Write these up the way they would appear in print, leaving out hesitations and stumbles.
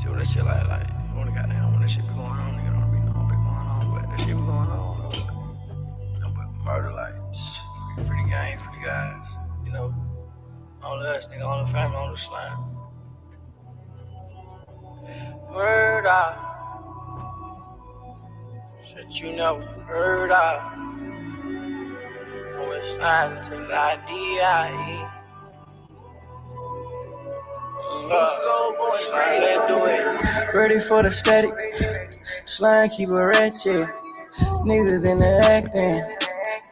See what that shit like. When the goddamn when that shit be going on, nigga don't be going on, but that shit be going on. But murder like free the game, free the guys. You know, on us, nigga, on the family, on the slime. Murder. Shit you never heard of. Always slime to the IDIE. Let's do it. Ready for the static. Slime keep a ratchet. Niggas in the acting.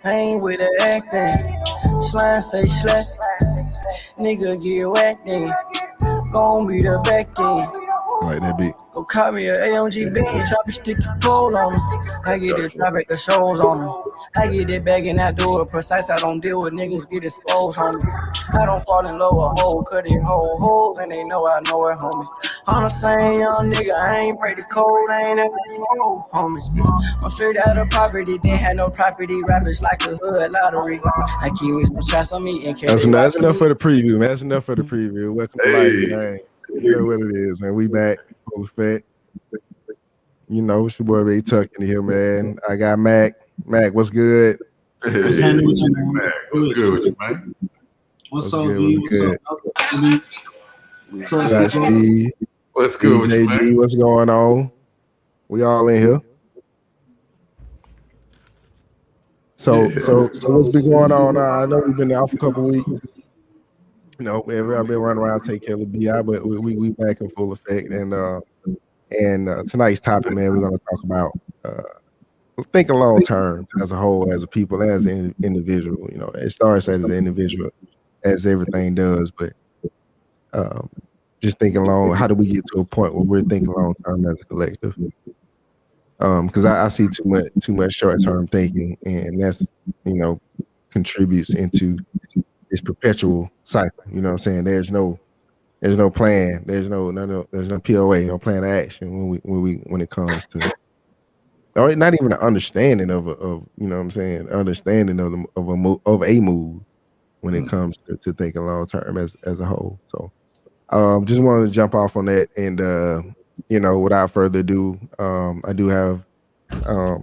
I ain't with the acting. Slime say slack. Nigga get whacked in. Gon' be the back end. Like that beat. Go call me a AMG bitch, chop a sticky pole on them. I get it, drop at the shows on them. I get it back and I do it precise. I don't deal with niggas get exposed, homie. I don't fall in love with hoe, cut it whole holes and they know I know it, homie. I'm the same young nigga, I ain't break the code, I ain't never old, homie. I'm straight out of poverty, didn't have no property, rappers like a hood lottery. I keep me some shots on me in case that's enough for the preview, man. That's enough for the preview. Welcome to life, man. You know what it is, man. We back, full effect. You know, it's your boy Ray Tuck in here, man. I got Mac. Mac, what's good? What's happening with you, Mac? What's good with you, man? What's up, V? What's up? What's Steve? What's good with you, man? What's going on? We all in here. So what's been going on? I know we've been out for a couple weeks. You know, I've been running around taking care of the BI, but we back in full effect. And tonight's topic, man, we're gonna talk about thinking long term as a whole, as a people, as an individual. You know, it starts as an individual, as everything does, but just thinking long. How do we get to a point where we're thinking long term as a collective? Because I see too much short term thinking, and that's, you know, contributes into this perpetual cycle. You know what I'm saying? There's no plan. There's no POA, no plan of action when it comes to, or not even an understanding of you know what I'm saying, understanding of a move when it comes to thinking long term as a whole. So just wanted to jump off on that, and you know, without further ado, I do have my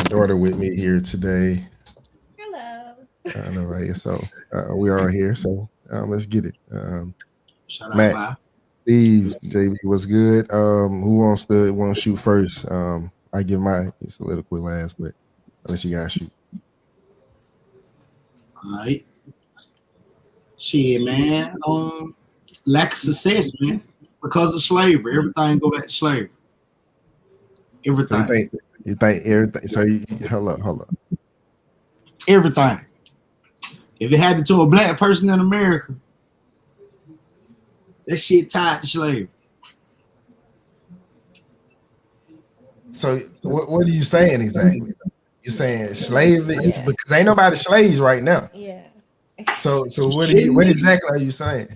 daughter with me here today. Hello. I know, right? So we are here. So let's get it. Shout out, Matt, bye. Steve, JB, what's good? Who wants to shoot first? I give my soliloquy last, but unless you guys shoot. All right. Shit, man. Lack of success, man. Because of slavery. Everything go back to slavery. Everything. So you think everything? So hold up. Everything. If it happened to a black person in America, that shit tied to slavery. So what are you saying exactly? You saying slavery? Yeah. Because ain't nobody slaves right now. Yeah. So what exactly are you saying?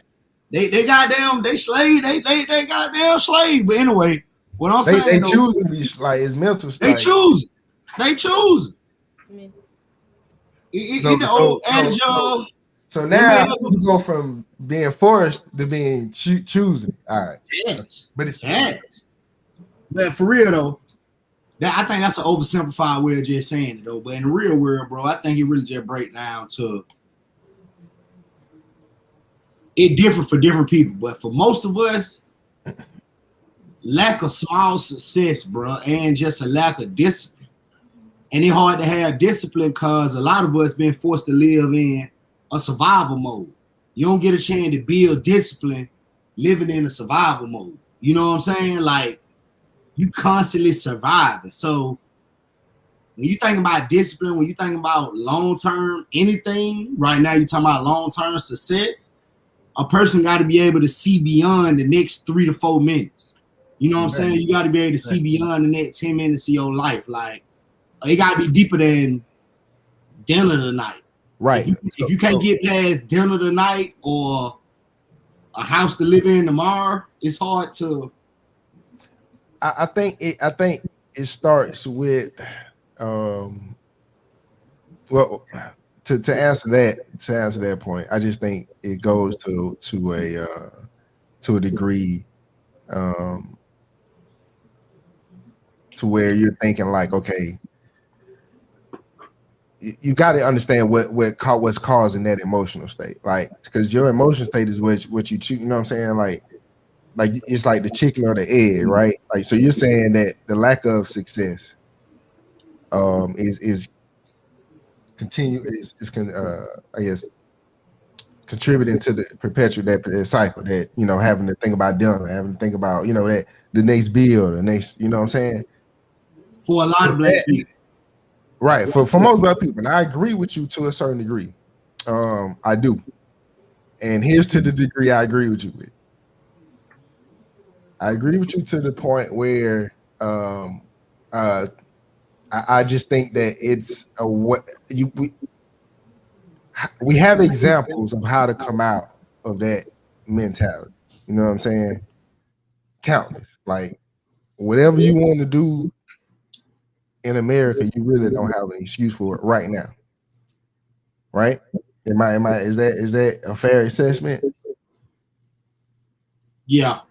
They goddamn slave. They goddamn slave. But anyway, what I'm saying, they choose to be like, it's mental. They choose. They choose. So now you go from being forced to being choosing. All right. Yes. But it's yes. But for real though, I think that's an oversimplified way of just saying it though. But in the real world, bro, I think it really just break down to it different for different people. But for most of us, lack of small success, bro, and just a lack of discipline. And it's hard to have discipline because a lot of us been forced to live in a survival mode. You don't get a chance to build discipline living in a survival mode. You know what I'm saying? Like, you constantly surviving. So when you think about discipline, when you think about long-term anything, right now you're talking about long-term success, a person got to be able to see beyond the next 3 to 4 minutes. You know what I'm saying? You got to be able to see beyond the next 10 minutes of your life. Like, it got to be deeper than dinner tonight. Right. If you can't get past dinner tonight or a house to live in tomorrow, it's hard to. I think it starts with well, to answer that point, I just think it goes to to a degree, to where you're thinking like, okay, you got to understand what's causing that emotional state, like, because your emotional state is what you choose. You know what I'm saying? Like it's like the chicken or the egg, right? Like, so you're saying that the lack of success, is I guess contributing to the perpetual that cycle, that, you know, having to think about them, having to think about, you know, that the next bill, the next, you know what I'm saying? For a lot of black people. Right. For most black people. And I agree with you to a certain degree. I do. And here's to the degree I agree with you with. I agree with you to the point where I just think that it's we have examples of how to come out of that mentality. You know what I'm saying? Countless. Like, whatever you want to do in America, you really don't have an excuse for it right now. Right? Is that a fair assessment? Yeah.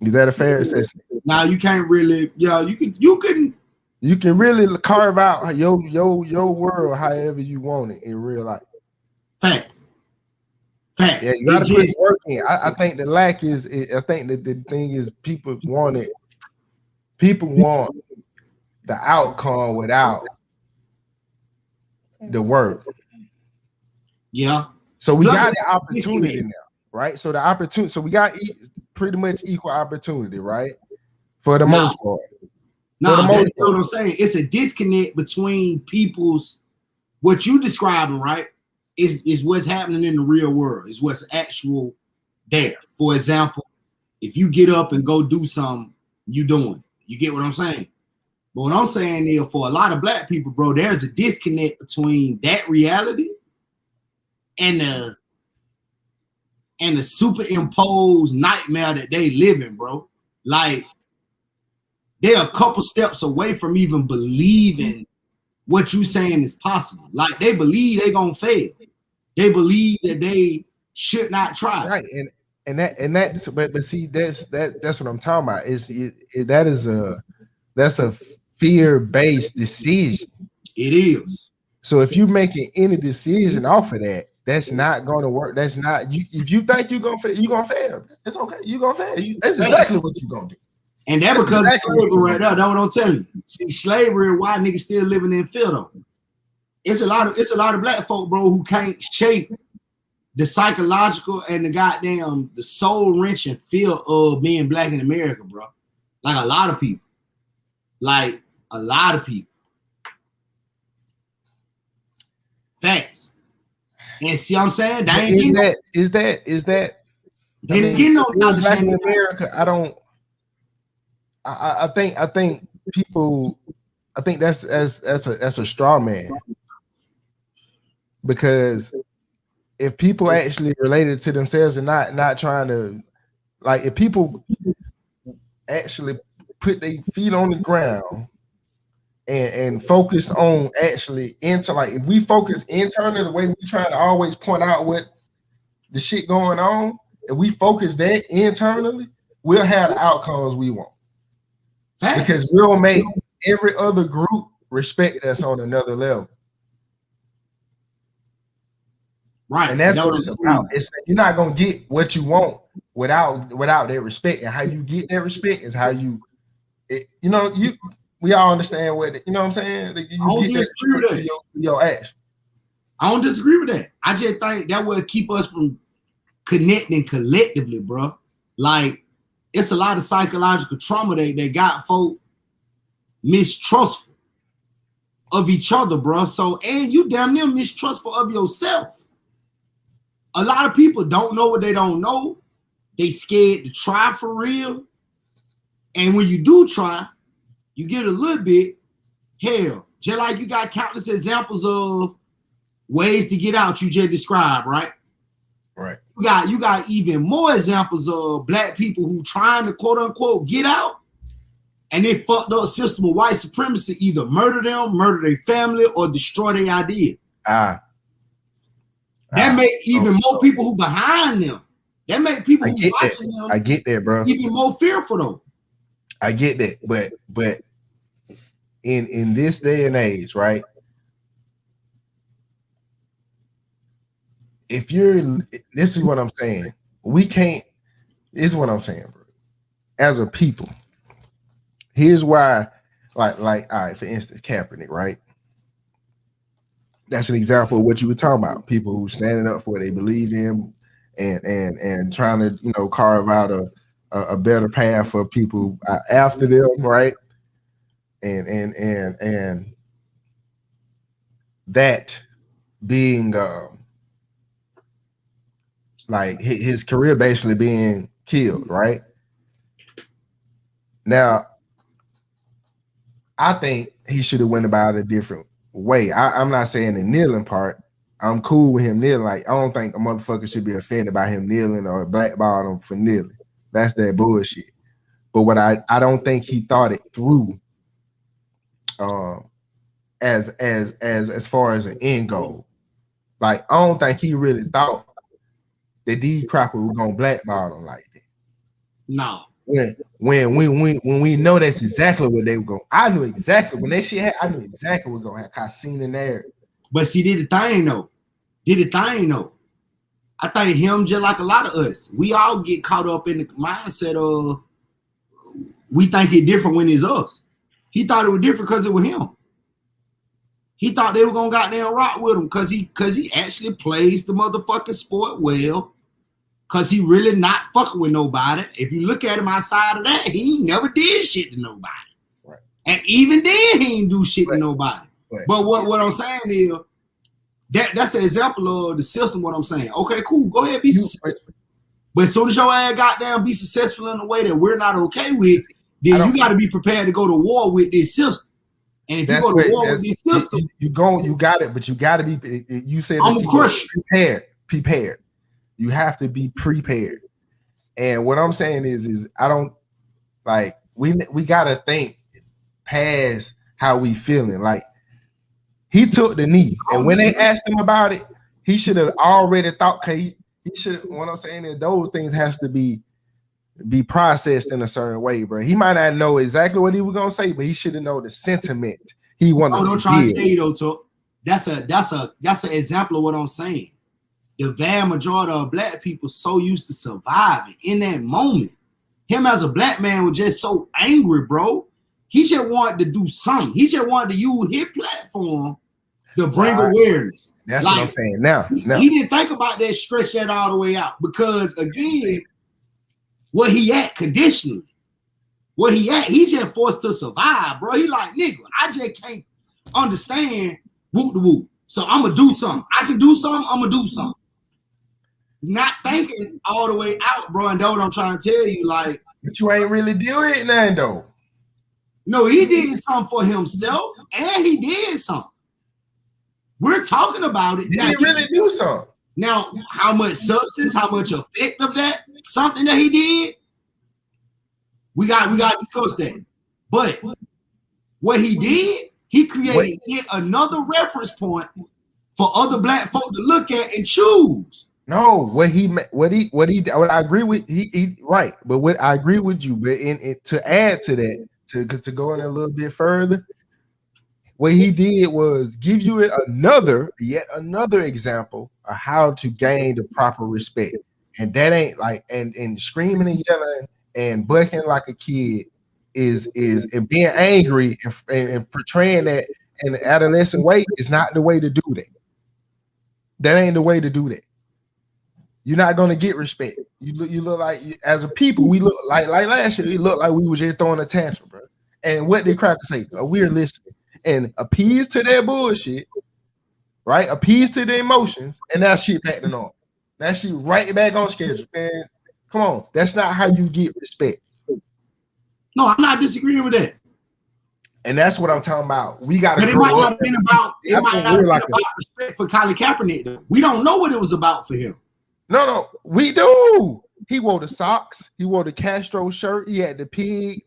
Is that a fair assessment? Now you can't really, you can really carve out your world however you want it in real life. Fact. Yeah, you gotta put work in. I think the lack is, I think that the thing is, people want the outcome without the work. Yeah. So we got the opportunity now, right? So we got pretty much equal opportunity, right? For the most part. No, that's what I'm saying. It's a disconnect between people's, what you describing, right? Is what's happening in the real world, is what's actual there. For example, if you get up and go do something, you doing it. You get what I'm saying? But what I'm saying is, for a lot of black people, bro, there's a disconnect between that reality and the superimposed nightmare that they live in, bro. Like, they're a couple steps away from even believing what you saying is possible. Like, they believe they gonna fail. They believe that they should not try. Right, but see, that's what I'm talking about. That's a fear-based decision. It is. So if you're making any decision off of that, that's not going to work. That's not you. If you think you're gonna fail, you're gonna fail. It's okay. You're gonna fail. That's exactly what you're gonna do. And that because exactly slavery right there. That's what I'm telling you. See, slavery, why niggas still living in fear though. It's a lot of black folk, bro, who can't shape the psychological and the soul wrenching feel of being black in America, bro. Like a lot of people. Facts. And see what I'm saying? Is that they didn't get no black in America? I think people, I think that's a straw man, because if people actually related to themselves and not trying to, like, if people actually put their feet on the ground and focus on actually if we focus internally the way we trying to always point out what the shit going on, if we focus that internally, we'll have the outcomes we want. Because we'll make every other group respect us on another level. Right. And that's what it's about. You're not gonna get what you want without that respect. And how you get that respect is how we all understand what you know what I'm saying? Like, I don't disagree with that. Your action. I don't disagree with that. I just think that will keep us from connecting collectively, bro. Like, it's a lot of psychological trauma that got folk mistrustful of each other, bro. So, and you damn near mistrustful of yourself. A lot of people don't know what they don't know. They scared to try for real. And when you do try, you get a little bit, hell, just like you got countless examples of ways to get out you just described, right? Right. You got even more examples of black people who trying to quote unquote get out, and they fucked up system of white supremacy either murder them, murder their family, or destroy their idea. That make even more people who behind them That make people who watching them I get that, bro. even more fearful though. I get that, but in this day and age, right? If you're, this is what I'm saying. We can't. This is what I'm saying, bro. As a people, here's why. Like, all right. For instance, Kaepernick, right? That's an example of what you were talking about. People who standing up for what they believe in, and trying to, you know, carve out a better path for people after them, right? And that being like his career basically being killed, right? Now, I think he should have went about it a different way. I'm not saying the kneeling part. I'm cool with him kneeling. Like, I don't think a motherfucker should be offended by him kneeling or blackball him for kneeling. That's that bullshit. But what I don't think he thought it through as far as an end goal. Like, I don't think he really thought that D. Crocker was gonna blackball him like that. No. When we know that's exactly what they were going. I knew exactly when that shit happened. I knew exactly what was gonna happen. I seen in there. But see, did the thing though. I think him, just like a lot of us, we all get caught up in the mindset of we think it's different when it's us. He thought it was different because it was him. He thought they were gonna goddamn rock with him because he actually plays the motherfucking sport well. Cause he really not fucking with nobody. If you look at him outside of that, he never did shit to nobody. Right. And even then, he ain't do shit to nobody. Right. But what I'm saying is that's an example of the system. What I'm saying. Okay, cool. Go ahead, be successful. But as soon as your ass goddamn be successful in a way that we're not okay with, then you got to be prepared to go to war with this system. And if you go to war with this system, you got it. But you got to be. You said I'm a crush. Prepared. You have to be prepared. And what I'm saying is I don't like we gotta think past how we feeling. Like, he took the knee, and when they asked him about it, he should have already thought. He should. What I'm saying is those things has to be processed in a certain way, bro. He might not know exactly what he was gonna say, but he should have known the sentiment he wanted. I'm trying to tell you though, Tuck. That's an example of what I'm saying. The vast majority of black people so used to surviving in that moment. Him as a black man was just so angry, bro. He just wanted to do something. He just wanted to use his platform to bring awareness. That's like, what I'm saying. Now, he didn't think about that, stretch that all the way out. Because again, where he at conditionally, where he at, he just forced to survive, bro. He like, nigga, I just can't understand whoop the whoop. So I'm gonna do something. I can do something, I'm gonna do something. Not thinking all the way out, bro. And that's what I'm trying to tell you. Like, but you ain't really doing nothing though. No, he did something for himself, and he did something. We're talking about it. Did he really do something? Now, how much substance, how much effect of that, something that he did, we got to discuss that. But what he did, he created yet another reference point for other black folk to look at and choose. No, what I agree with he right, but what I agree with you, but to add to that, to go in a little bit further, what he did was give you yet another example of how to gain the proper respect, and that ain't like and screaming and yelling and bucking like a kid is and being angry and portraying that in an adolescent way is not the way to do that. That ain't the way to do that. You're not gonna get respect. You look like, as a people, we look like last year. We looked like we was just throwing a tantrum, bro. And what did Cracker say? We're listening and appease to their bullshit, right? Appease to their emotions, and that shit back to normal. That shit right back on schedule, man. Come on, that's not how you get respect. No, I'm not disagreeing with that. And that's what I'm talking about. We got to. But it might not have been about. It might not have been about respect for Colin Kaepernick. Though. We don't know what it was about for him. No, we do. He wore the socks. He wore the Castro shirt. He had the pig.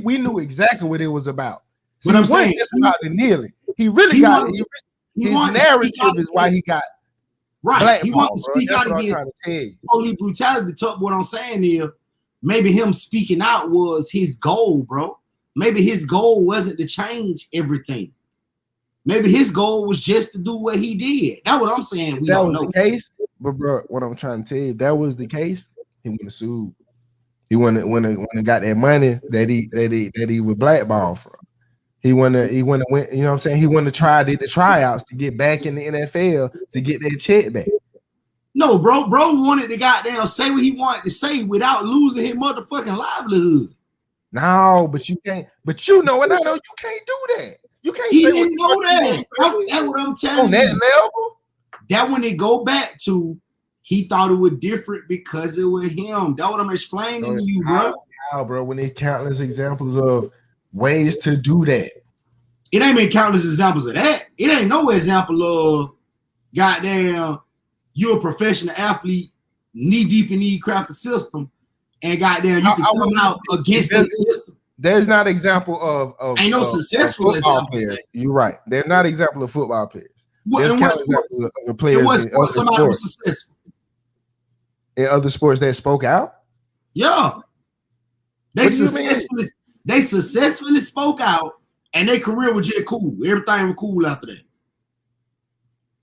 We knew exactly what it was about. But I'm saying it's about the kneeling. He really got it. His narrative is why he got. Right. He wants to bro. speak That's out what I'm against trying to tell you. police brutality. What I'm saying is maybe him speaking out was his goal, bro. Maybe his goal wasn't to change everything. Maybe his goal was just to do what he did. That's what I'm saying. We that don't was know. the case, but bro, what I'm trying to tell you, if that was the case, he wouldn't have sued. He wouldn't have got that money that he was blackballed from. He wouldn't went, you know what I'm saying? He wouldn't have tried the tryouts to get back in the NFL to get that check back. No, bro wanted to goddamn say what he wanted to say without losing his motherfucking livelihood. No, but you can't. But you know, and I know you can't do that. You can't. He say didn't know that. That's what I'm telling on you. that level. That when they go back to, he thought it was different because it was him. That's what I'm explaining to you, bro. How, bro? When there's countless examples of ways to do that. It ain't been countless examples of that. It ain't no example of goddamn you a professional athlete, knee deep in the cracker system, and goddamn you can come out against the system. There's not example of ain't no successful football players. You're right. They're not example of football players. There's countless examples of players in other somebody was successful in other sports that spoke out. Yeah, they successfully spoke out, and their career was just cool. Everything was cool after that.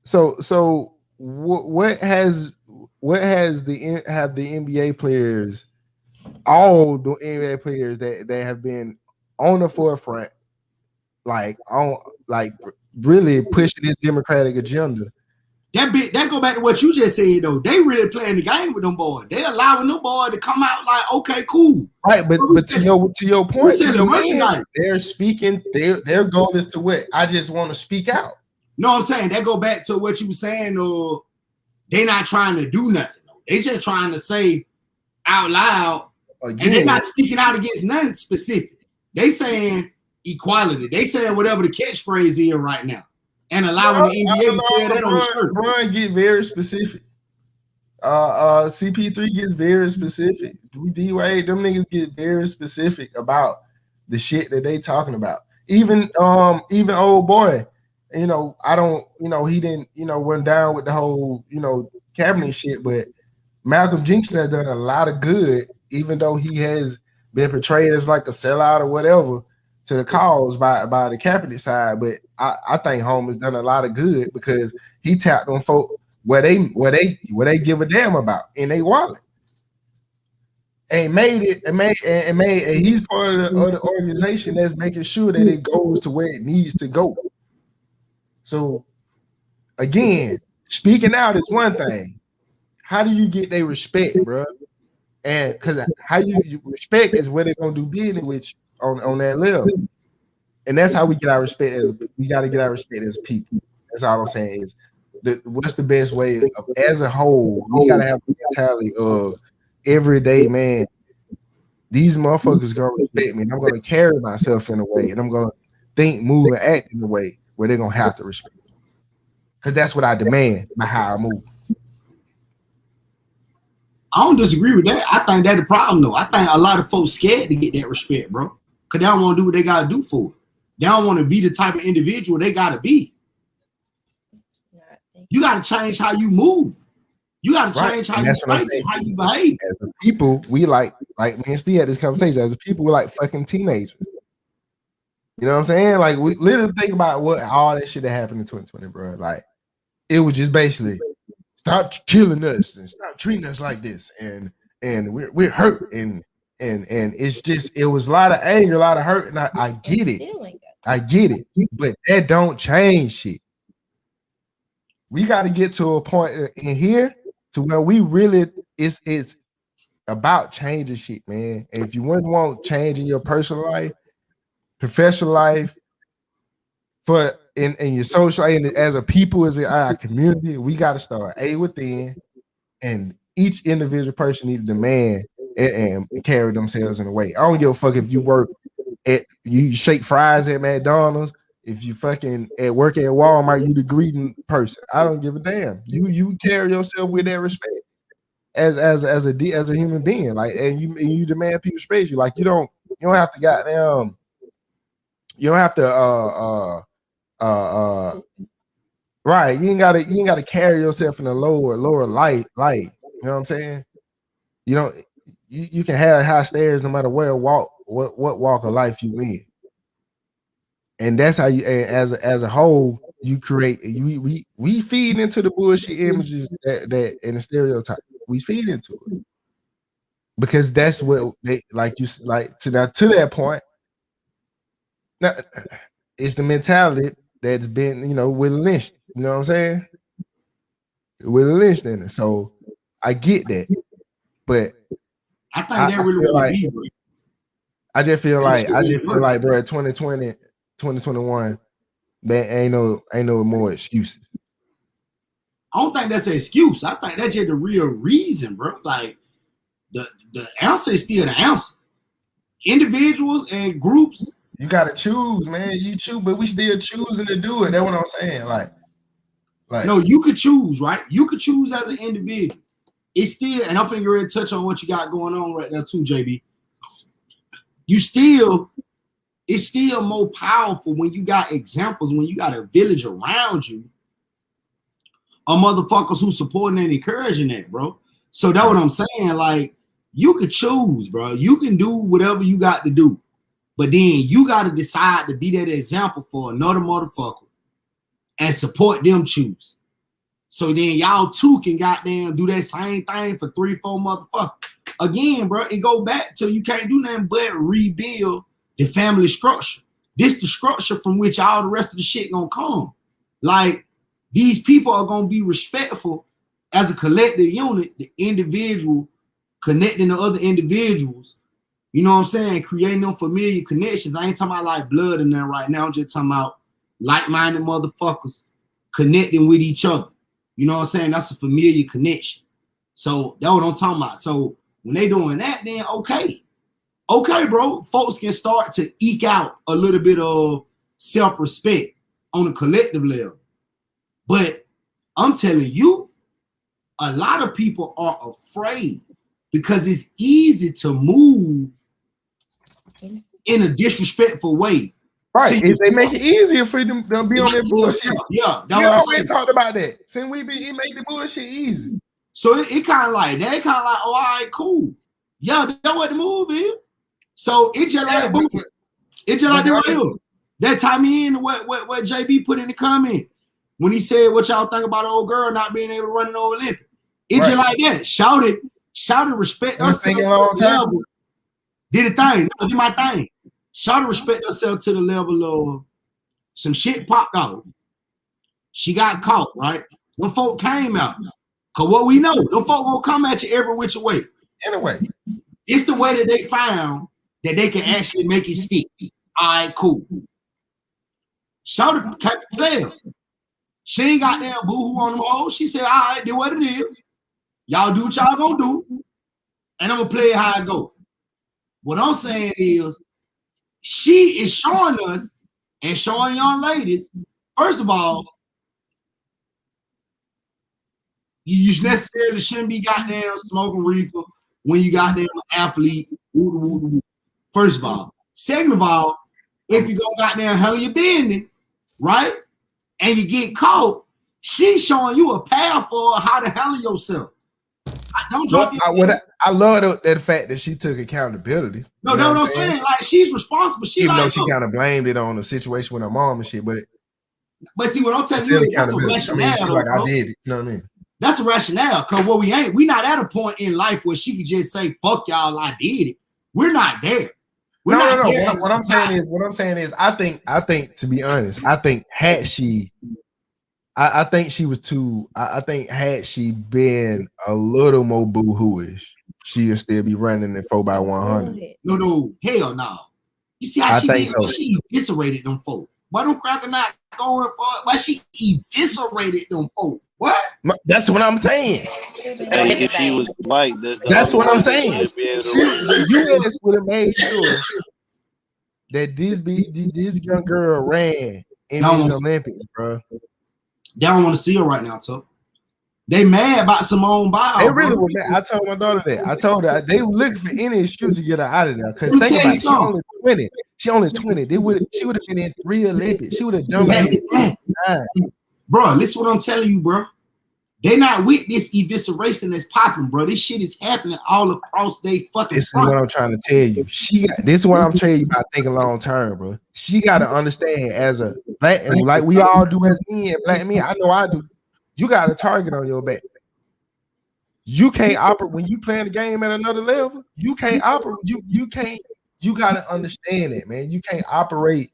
So what has the NBA players, all the NBA players that have been on the forefront, like really pushing this democratic agenda? That go back to what you just said though. They really playing the game with them boys. They allowing them boys to come out like, okay, cool. Right, but to your point, they're speaking. Their goal is to what? I just want to speak out. No, I'm saying that go back to what you were saying. They not trying to do nothing. They just trying to say out loud, and they're not speaking out against nothing specific. They saying equality. They saying whatever the catchphrase is right now, and allowing the NBA to say that on the shirt. LeBron get very specific. CP3 gets very specific. D-Wade, them niggas get very specific about the shit that they talking about. Even old boy, you know, I don't, you know, he didn't, you know, went down with the whole, you know, cabinet shit, but Malcolm Jenkins has done a lot of good, even though he has been portrayed as like a sellout or whatever to the cause by the cabinet side. But I think Holmes has done a lot of good because he tapped on folk where they give a damn about in their wallet. And he's part of the organization that's making sure that it goes to where it needs to go. So again, speaking out is one thing. How do you get their respect, bro? And because how you respect is where they're gonna do business with you on that level. And that's how we get our respect. We got to get our respect as people. That's all I'm saying is what's the best way of, as a whole, we gotta have the mentality of every day, man. These motherfuckers gonna respect me, and I'm gonna carry myself in a way, and I'm gonna think, move, and act in a way where they're gonna have to respect me. Because that's what I demand by how I move. I don't disagree with that. I think that's the problem, though. I think a lot of folks scared to get that respect, bro. Because they don't want to do what they got to do for it. They don't want to be the type of individual they got to be. You got to change how you move. You got to change how you think, how you behave. As a people, we like me and Steve had this conversation. As a people, we're like fucking teenagers. You know what I'm saying? Like, we literally think about what all that shit that happened in 2020, bro. Like, it was just basically stop killing us and stop treating us like this, and we're hurt, and it's just, it was a lot of anger, a lot of hurt, and I get it, but that don't change shit. We got to get to a point in here to where we really it's about changing shit, man. And if you want change in your personal life, professional life, for in your social life, and as a people, as a community, we got to start within, and each individual person needs to demand and carry themselves in a way. I don't give a fuck if you work at you shake fries at McDonald's. If you fucking work at Walmart, you the greeting person. I don't give a damn. You carry yourself with that respect as a human being, like, and you demand people respect you. Like, you don't have to Right. You ain't gotta carry yourself in a lower light. You know what I'm saying? You know, you can have high stairs no matter what walk of life you in. And that's how you as a whole you create we feed into the bullshit images that and the stereotype. We feed into it. Because that's what they to that point. Now, it's the mentality that's been, with lynched. You know what I'm saying? With lynched in it. So I get that, but I think that really want to be, bro. I just feel like, bro, 2020, 2021, man, ain't no more excuses. I don't think that's an excuse. I think that's just the real reason, bro. Like the answer is still the answer. Individuals and groups. You gotta choose, man. You choose, but we still choosing to do it. That's what I'm saying. Like no, you could choose, right? You could choose as an individual. It's still, and I'm finna really touch on what you got going on right now too, JB. It's still more powerful when you got examples, when you got a village around you of motherfuckers who supporting and encouraging that, bro. So that's what I'm saying. Like, you could choose, bro. You can do whatever you got to do. But then you got to decide to be that example for another motherfucker and support them choose. So then y'all too can goddamn do that same thing for 3-4 motherfuckers. Again, bro, it go back to you can't do nothing but rebuild the family structure. This the structure from which all the rest of the shit gonna come. Like, these people are gonna be respectful as a collective unit, the individual connecting to other individuals. You know what I'm saying? Creating them familiar connections. I ain't talking about like blood in there right now. I'm just talking about like-minded motherfuckers connecting with each other. You know what I'm saying? That's a familiar connection. So that's what I'm talking about. So when they doing that, then okay, bro, folks can start to eke out a little bit of self-respect on a collective level. But I'm telling you, a lot of people are afraid because it's easy to move in a disrespectful way. Right. They make it easier for them to be on their bullshit. Yeah. We always talked about that. Since it make the bullshit easy. So it kind of like, oh, all right, cool. Yeah, that's what the move is. So it's just like, it's just like that time in what JB put in the comment when he said what y'all think about an old girl not being able to run an Olympic. It's just like that. Shout it, respect us. Did a thing. No, did my thing. Shout it, respect herself to the level of some shit popped out. She got caught, right? Them folk came out. Cause what we know, them folk won't come at you every which way. Anyway, it's the way that they found that they can actually make it stick. All right, cool. Shout it, player. She ain't got damn boo-hoo on them hoes. She said, all right, do what it is. Y'all do what y'all gonna do. And I'm gonna play it how it go. What I'm saying is, she is showing us and showing young ladies, first of all, you necessarily shouldn't be goddamn smoking reefer when you goddamn athlete. First of all. Second of all, if you go goddamn hell of your business, right? And you get caught, she's showing you a path for how to handle yourself. I love the fact that she took accountability. No, that's what I'm saying. Like, she's responsible. Even though she kind of blamed it on the situation with her mom and shit, but see what I'm telling you, that's a rationale. I did it. You know what I mean? That's a rationale. Cause what we not at a point in life where she could just say, "Fuck y'all, I did it." We're not there. No. What I'm saying is, I think to be honest, I think had she been a little more boo-hooish, she'd still be running the 4x100. No, hell no. You see how she eviscerated them folk. Why don't Cracker not going for it? Why she eviscerated them folk? What? That's what I'm saying. Hey, if she was white, that's what I'm saying. The U.S. would have made sure that this young girl ran in the Olympics, bro. They don't want to see her right now, Tuck. They mad about Simone Biles. They really were mad. I told my daughter that. I told her they were looking for any excuse to get her out of there. Because think about it, she only 20. She only 20. She would have been in 3 Olympics. She would have done it. bro, listen what I'm telling you, bro. They not with this evisceration that's popping, bro. This shit is happening all across they fucking This is front. what I'm trying to tell you. This is what I'm telling you about thinking long term, bro. She got to understand as a black, and like we all do as men, black men. I know I do. You got a target on your back. You can't operate when you playing the game at another level. You can't operate. You can't. You got to understand it, man. You can't operate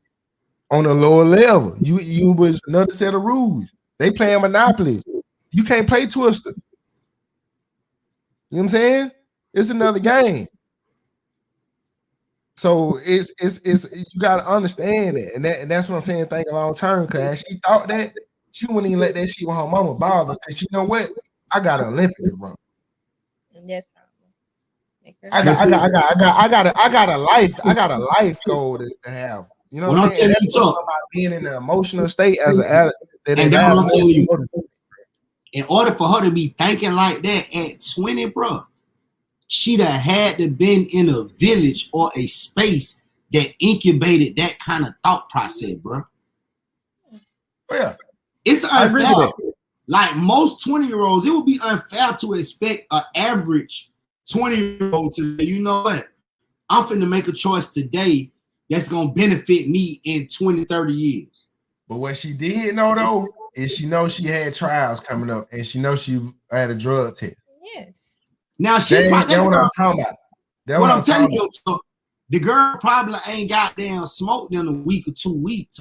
on a lower level. You was another set of rules. They playing Monopoly. You can't play Twister. You know what I'm saying? It's another game. So it's you gotta understand it, and that's what I'm saying. Think long term, cause she thought that she wouldn't even let that shit with her mama bother. Cause you know what? I got an Olympic, bro. Yes. I got a life. I got a life goal to have. You know what I'm saying? That's about being in an emotional state as an adult. And that's what I'm telling you. In order for her to be thinking like that at 20, bro, she'd have had to been in a village or a space that incubated that kind of thought process, bro. Yeah, it's unfair. Like most 20-year-olds, it would be unfair to expect an average 20-year-old to say, you know what, I'm finna make a choice today that's gonna benefit me in 20, 30 years. But what she did know though is she knows she had trials coming up, and she knows she had a drug test. Yes. Now she that's what I'm talking about. That's what I'm telling you. The girl probably ain't goddamn smoked in a week or 2 weeks.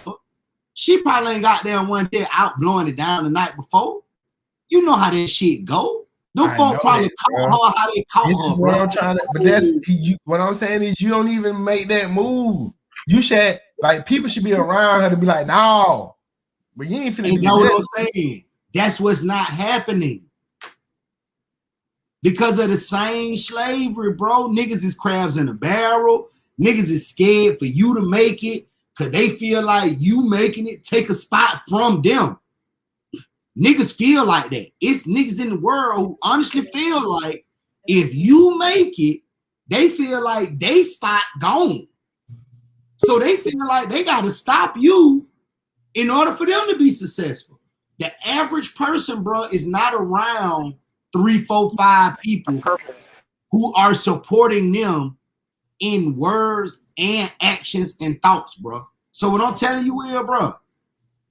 She probably ain't got down one day out blowing it down the night before. You know how that shit go. Them folk probably caught her how they caught her. This is what I'm trying to. But that's what I'm saying is you don't even make that move. You should like people should be around her to be like, no, but you ain't finna. You know what I'm saying? That's what's not happening. Because of the same slavery, bro. Niggas is crabs in a barrel. Niggas is scared for you to make it because they feel like you making it take a spot from them. Niggas feel like that. It's niggas in the world who honestly feel like if you make it, they feel like they spot gone. So they feel like they got to stop you in order for them to be successful. The average person, bro, is not around 3, 4, 5 people who are supporting them in words and actions and thoughts, bro. So what I'm telling you is, bro,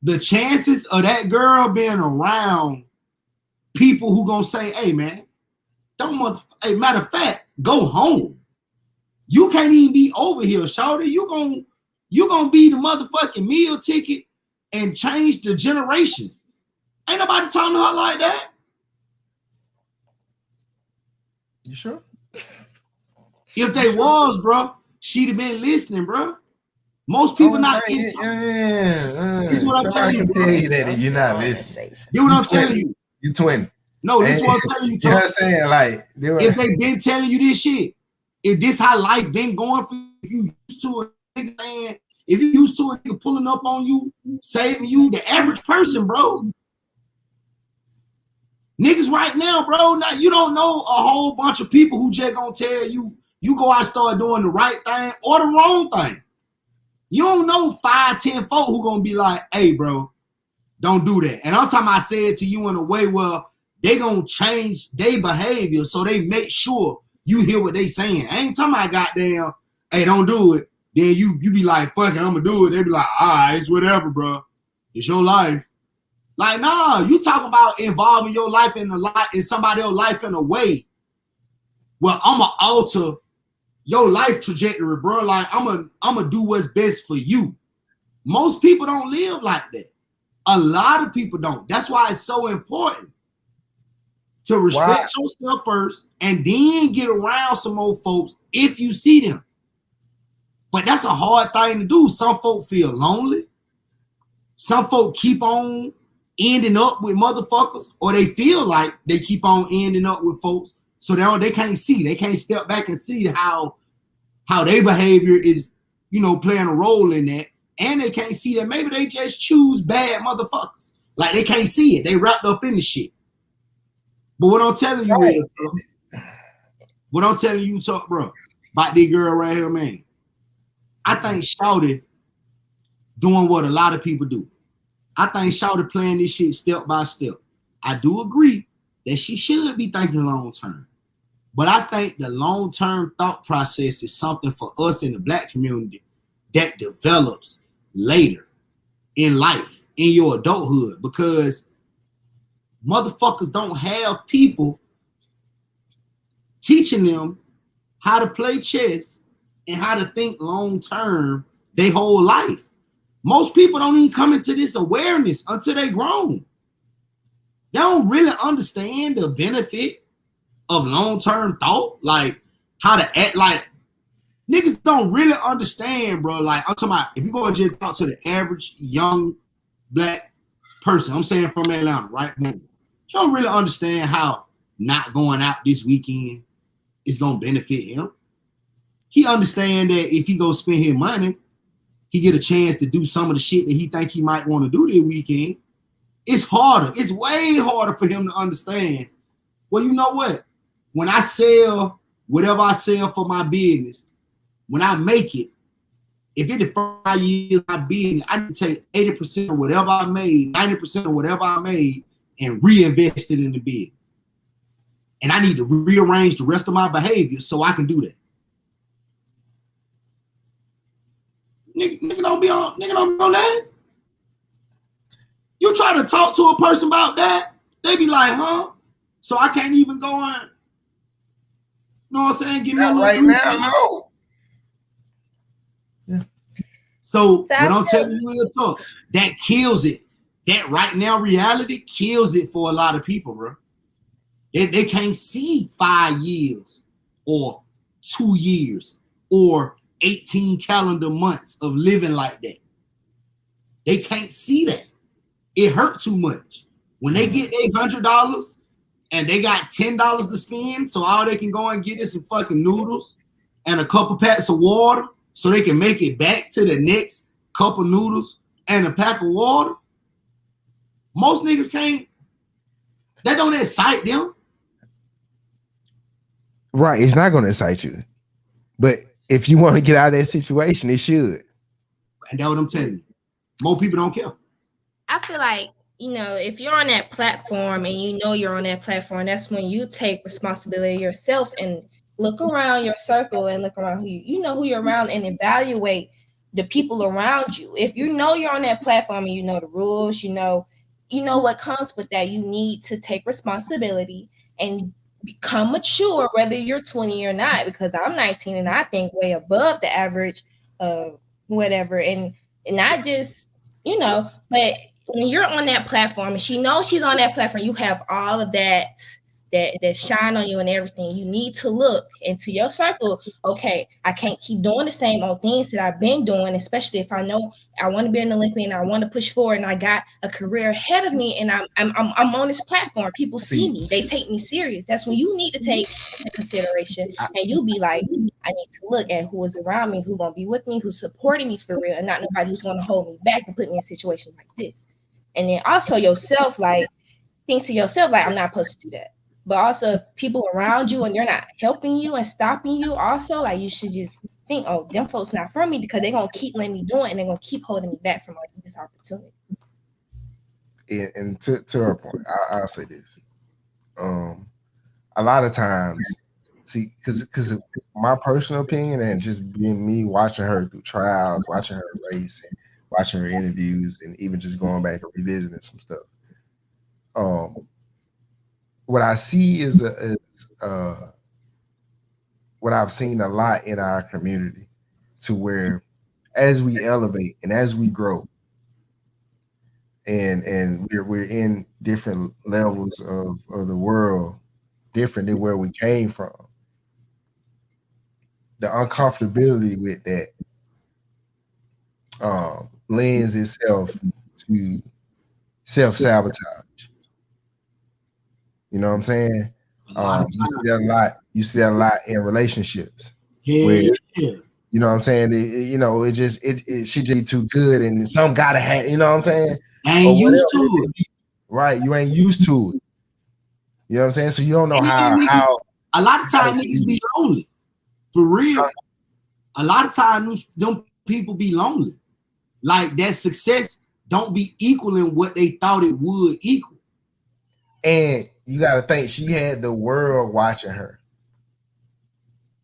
the chances of that girl being around people who gonna say, hey, man, hey, matter of fact, go home. You can't even be over here, shawty. You gonna be the motherfucking meal ticket and change the generations. Ain't nobody talking to her like that. You sure? If they was, bro, she'd have been listening, bro. Most people not into this is what I'm telling you. Tell you that you're not listening. This is what I'm telling you. You're 20. No, this is what I'm telling you. You know what I'm saying? Like, if they been telling you this shit, if this how life been going for you, if you used to a nigga man, if you used to a nigga pulling up on you, saving you, the average person, bro. Niggas right now, bro, now you don't know a whole bunch of people who just gonna tell you, you go out and start doing the right thing or the wrong thing. You don't know 5, 10 folk who gonna be like, hey, bro, don't do that. And I'm talking about I say it to you in a way where they gonna change their behavior so they make sure you hear what they saying. I ain't talking about goddamn, hey, don't do it. Then you be like, fuck it, I'm gonna do it. They be like, all right, it's whatever, bro. It's your life. Like, nah, you talking about involving your life in somebody else's life in a way where I'm gonna alter your life trajectory, bro. Like, I'm gonna do what's best for you. Most people don't live like that. A lot of people don't. That's why it's so important to respect yourself first and then get around some old folks if you see them. But that's a hard thing to do. Some folk feel lonely. Some folk keep on ending up with motherfuckers, or they feel like they keep on ending up with folks, so they can't see. They can't step back and see how their behavior is, playing a role in that. And they can't see that maybe they just choose bad motherfuckers. Like, they can't see it. They wrapped up in the shit. But what I'm telling you is, bro, about this girl right here, man, I think Shawty doing what a lot of people do. I think Shawty playing this shit step by step. I do agree that she should be thinking long term. But I think the long-term thought process is something for us in the Black community that develops later in life, in your adulthood, because motherfuckers don't have people teaching them how to play chess and how to think long-term their whole life. Most people don't even come into this awareness until they grown. They don't really understand the benefit of long-term thought, like how to act. Like niggas don't really understand, bro. Like I'm talking about if you go and just talk to the average young Black person, I'm saying from Atlanta, right? You don't really understand how not going out this weekend is gonna benefit him. He understand that if he go spend his money, he get a chance to do some of the shit that he think he might want to do this weekend. It's harder. It's way harder for him to understand. Well, you know what? When I sell whatever I sell for my business, when I make it, if it is 5 years my business, I need to take 80% of whatever I made, 90% of whatever I made, and reinvest it in the business. And I need to rearrange the rest of my behavior so I can do that. Nigga don't be on that. You try to talk to a person about that, they be like, huh? So I can't even go on. You know what I'm saying? Give me a little right now, no. So what I'm telling you real talk, that kills it. That right now reality kills it for a lot of people, bro. They can't see 5 years or 2 years or 18 calendar months of living like that. They can't see that. It hurt too much. When they get their $100 and they got $10 to spend, so all they can go and get is some fucking noodles and a couple packs of water so they can make it back to the next couple noodles and a pack of water. Most niggas can't. That don't excite them. Right. It's not going to excite you. But if you want to get out of that situation, it should. And that's what I'm telling you. More people don't care. I feel like, you know, if you're on that platform and you know you're on that platform, that's when you take responsibility yourself and look around your circle and look around who who you're around and evaluate the people around you. If you know you're on that platform and you know the rules, you know what comes with that, you need to take responsibility and become mature, whether you're 20 or not, because I'm 19 and I think way above the average of whatever. And not just, but when you're on that platform and she knows she's on that platform, you have all of that shine on you and everything. You need to look into your circle. Okay, I can't keep doing the same old things that I've been doing, especially if I know I want to be an Olympian, I want to push forward, and I got a career ahead of me, and I'm on this platform. People see me, they take me serious. That's when you need to take into consideration, and you be like, I need to look at who is around me, who's gonna be with me, who's supporting me for real, and not nobody who's gonna hold me back and put me in a situation like this. And then also yourself, like, think to yourself, like, I'm not supposed to do that. But also, if people around you and they're not helping you and stopping you, also, like, you should just think, oh, them folks not for me, because they're going to keep letting me do it and they're going to keep holding me back from, like, this opportunity. And to her point, I'll say this. A lot of times, see, because my personal opinion and just being me watching her through trials, watching her race, and watching her interviews, and even just going back and revisiting some stuff. What I see is what I've seen a lot in our community, to where as we elevate and as we grow, and we're in different levels of the world, different than where we came from. The uncomfortability with that lends itself to self-sabotage. You know what I'm saying? You see that a lot in relationships. Yeah. Where, you know what I'm saying? It should just be too good, and some gotta have. You know what I'm saying? Ain't used to it. Right? You ain't used to it. You know what I'm saying? So you don't know how. A lot of times niggas be lonely, for real. A lot of times them people be lonely. Like that success don't be equaling what they thought it would equal. And you got to think she had the world watching her.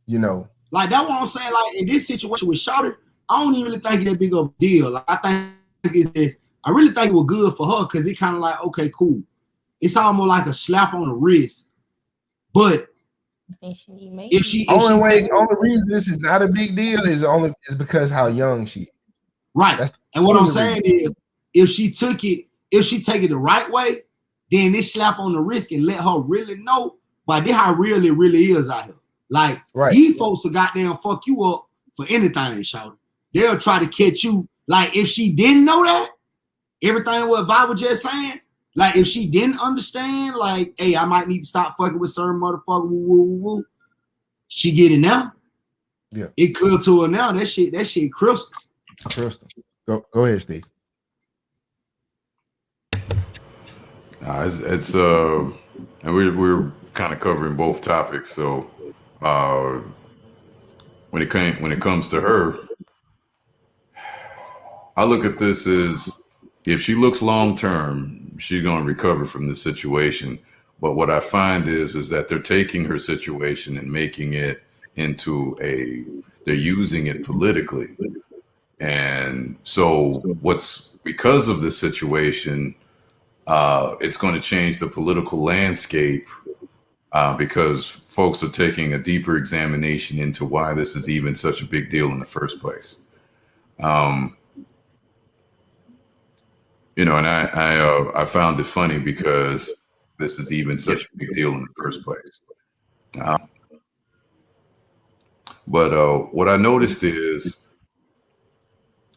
You know, like that's what I'm saying. Like in this situation with Shawty, I don't even really think it's that big of a deal. Like, I think it's this. I really think it was good for her because it kind of like, okay, cool. It's almost like a slap on the wrist. But if she only reason this is not a big deal is because how young she is. Right. And what I'm saying is, if she take it the right way, then this slap on the wrist and let her really know. But this how really is out here. Like these folks will goddamn fuck you up for anything, Shawty. They'll try to catch you. Like if she didn't know that, everything what Vi was just saying, like if she didn't understand, like, hey, I might need to stop fucking with certain motherfucker. Woo, woo, woo. She get it now. Yeah, it clear to her now. That shit crystal. Go ahead, Steve. It's and we're kind of covering both topics. So when it comes to her, I look at this as if she looks long term, she's going to recover from this situation. But what I find is that they're taking her situation and making it into they're using it politically. And so because of this situation, it's going to change the political landscape because folks are taking a deeper examination into why this is even such a big deal in the first place. You know, and I found it funny because this is even such a big deal in the first place. But what I noticed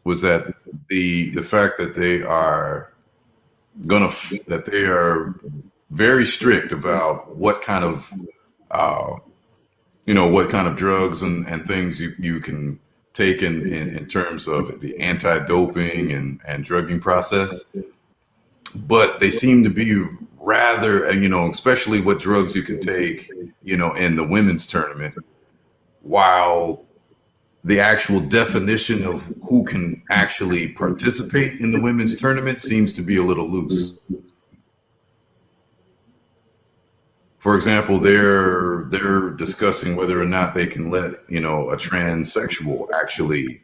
was that the fact that they are very strict about what kind of drugs and things you can take in terms of the anti-doping and drugging process, but they seem to be rather, especially what drugs you can take, in the women's tournament, while the actual definition of who can actually participate in the women's tournament seems to be a little loose. For example, they're discussing whether or not they can let, a transsexual actually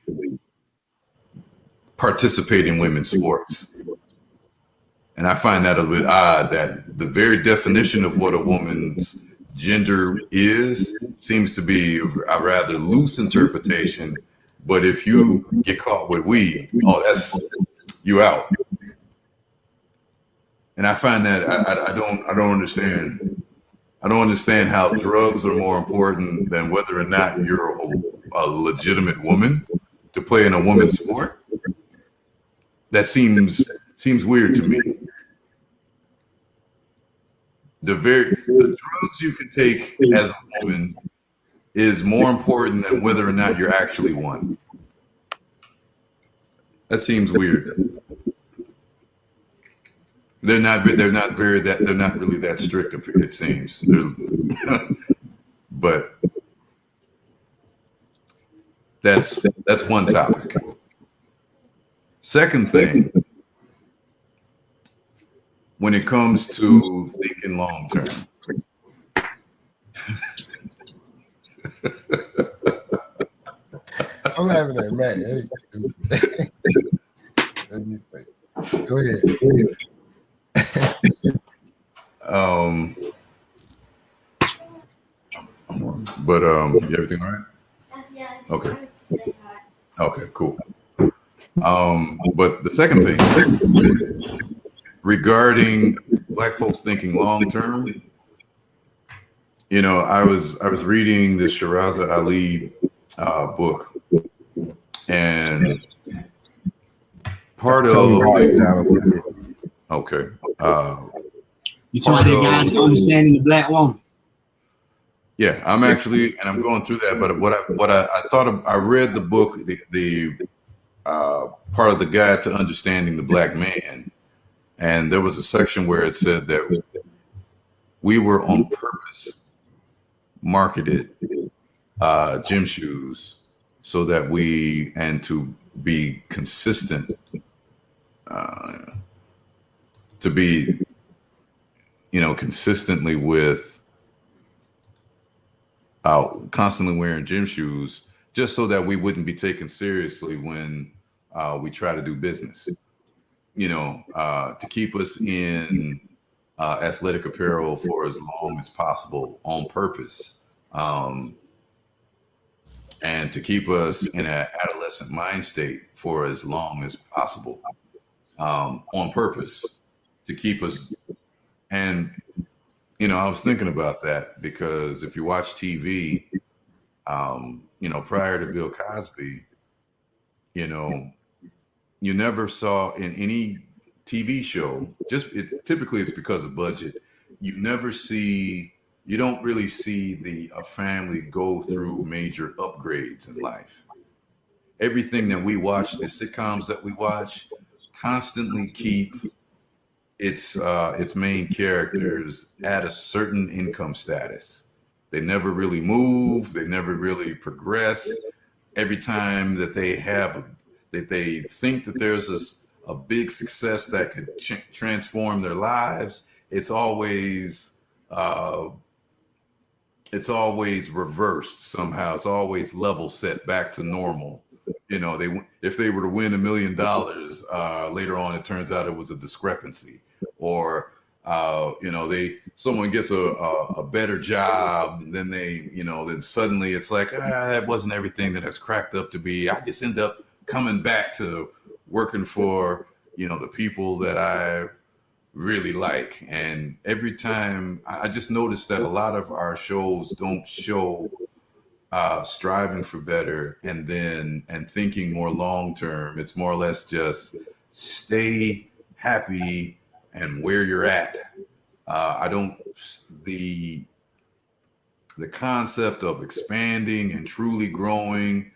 participate in women's sports. And I find that a bit odd that the very definition of what a woman's gender seems to be a rather loose interpretation. But if you get caught with weed, that's you out. And I find that I don't understand. I don't understand how drugs are more important than whether or not you're a legitimate woman to play in a women's sport. That seems weird to me. The drugs you can take as a woman is more important than whether or not you're actually one. That seems weird. They're not really that strict, it seems. But that's one topic. Second thing, when it comes to thinking long term. I'm having a man. Go ahead. But everything all right? Okay, cool. But the second thing regarding Black folks thinking long term, I was reading the Shiraza Ali book, and part of okay. You talking about that guy understanding the Black woman? Yeah, I'm going through that. But what I thought I read the book, the part of the guide to understanding the Black man, and there was a section where it said that we were on purpose marketed gym shoes so that to be consistent to be, consistently with constantly wearing gym shoes, just so that we wouldn't be taken seriously when we try to do business. To keep us in athletic apparel for as long as possible on purpose, and to keep us in an adolescent mind state for as long as possible, on purpose, to keep us. And I was thinking about that because if you watch TV, prior to Bill Cosby, you never saw in any TV show, typically it's because of budget. You don't really see a family go through major upgrades in life. Everything that we watch, the sitcoms that we watch, constantly keep its main characters at a certain income status. They never really move. They never really progress. Every time that they think that there's a big success that could transform their lives, it's always reversed somehow. It's always level set back to normal. If they were to win $1 million, later on it turns out it was a discrepancy, or someone gets a better job, then then suddenly it's like, that wasn't everything that it's cracked up to be. I just end up coming back to working for the people that I really like. And every time I just noticed that a lot of our shows don't show striving for better and thinking more long term. It's more or less just stay happy and where you're at. The concept of expanding and truly growing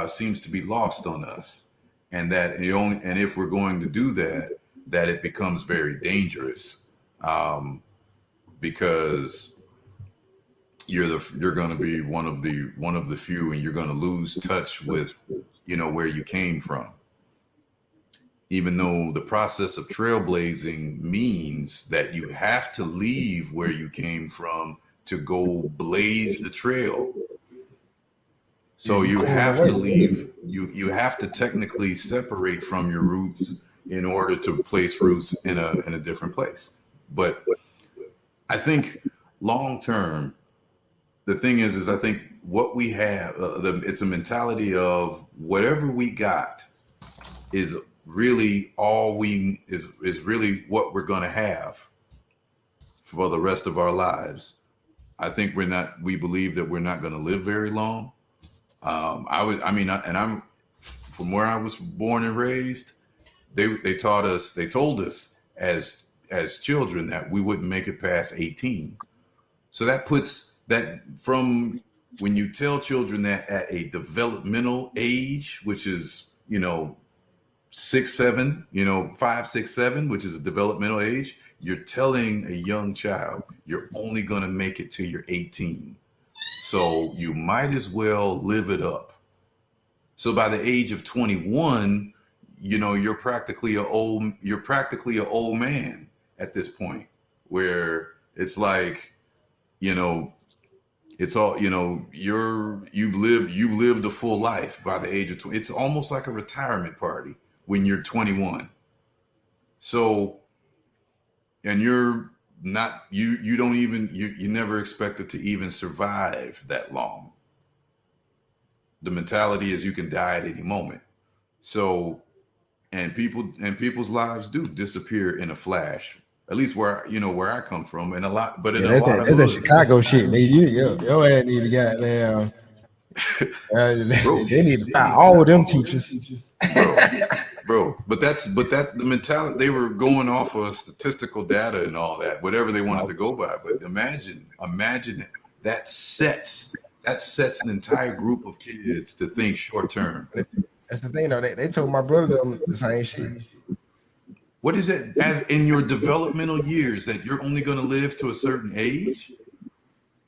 seems to be lost on us, and if we're going to do that, it becomes very dangerous, because you're going to be one of the few, and you're going to lose touch with where you came from. Even though the process of trailblazing means that you have to leave where you came from to go blaze the trail. So you have to leave. You have to technically separate from your roots in order to place roots in a different place. But I think long term, the thing is I think what we have, it's a mentality of whatever we got is really is really what we're going to have for the rest of our lives. I think we believe that we're not going to live very long. I'm from where I was born and raised, they told us as children that we wouldn't make it past 18. So that puts that, from when you tell children that at a developmental age, which is 6, 7, 5, 6, 7, which is a developmental age, you're telling a young child you're only going to make it till you're 18. So you might as well live it up. So by the age of 21, you're practically an old man at this point, where it's like, it's all, you've lived a full life by the age of 20. It's almost like a retirement party when you're 21. So, and you're not, you never expected to even survive that long. The mentality is you can die at any moment. So, and people's lives do disappear in a flash. At least where I come from, and a lot, but in a lot of that's that Chicago shit. Your ass need to goddamn. They need to fire all them teachers, bro. But that's the mentality. They were going off of statistical data and all that, whatever they wanted to go by. But imagine that sets an entire group of kids to think short term. That's the thing, though. They told my brother them the same shit. What is it, as in your developmental years, that you're only going to live to a certain age?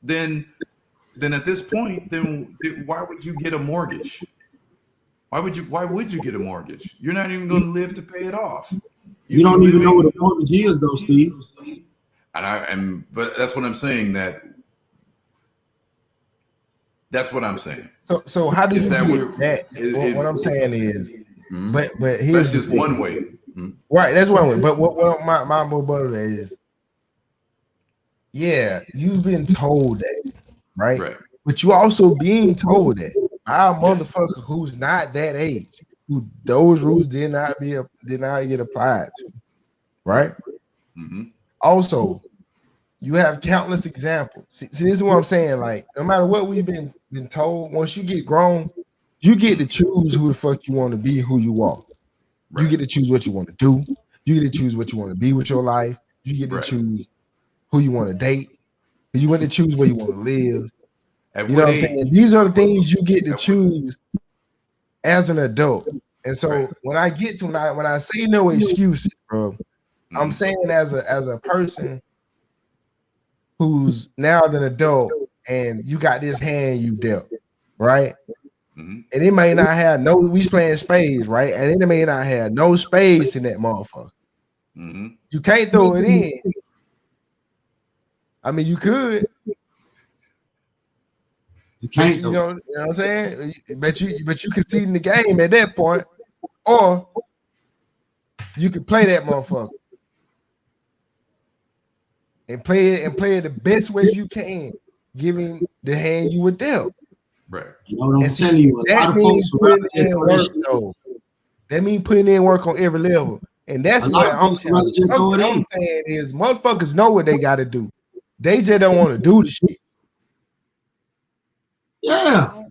Then at this point, then why would you get a mortgage? Why would you get a mortgage? You're not even going to live to pay it off. You don't even know what a mortgage is, though, Steve. But that's what I'm saying. That's what I'm saying. So how do you get that? What I'm saying is, but here's that's just one way. Right, that's one way. But what my rebuttal is, yeah, you've been told that, right? But you also being told that by a motherfucker who's not that age, who those rules did not get applied to, right? Also, you have countless examples. See, this is what I'm saying. Like, no matter what we've been told, once you get grown, you get to choose who the fuck you want to be, who you are. You get to choose what you want to do. You get to choose what you want to be with your life. You get to choose who you want to date. You want to choose where you want to live. You know what I'm saying? These are the things you get to choose as an adult. And so when I get to when I say no excuses, bro, I'm saying as a person who's now an adult and you got this hand you dealt, right? And it may not have we playing spades, right? And it may not have no spades in that motherfucker. You can't throw it in. I mean, you could. You can't. You know what I'm saying? But you concede in the game at that point, or you can play that motherfucker and play it the best way you can, giving the hand you were dealt. Right. You know what I'm telling you? A lot of folks putting in work, though. That means putting in work on every level, and that's what I'm saying. What I'm saying is, motherfuckers know what they got to do. They just don't want to do the shit. Yeah.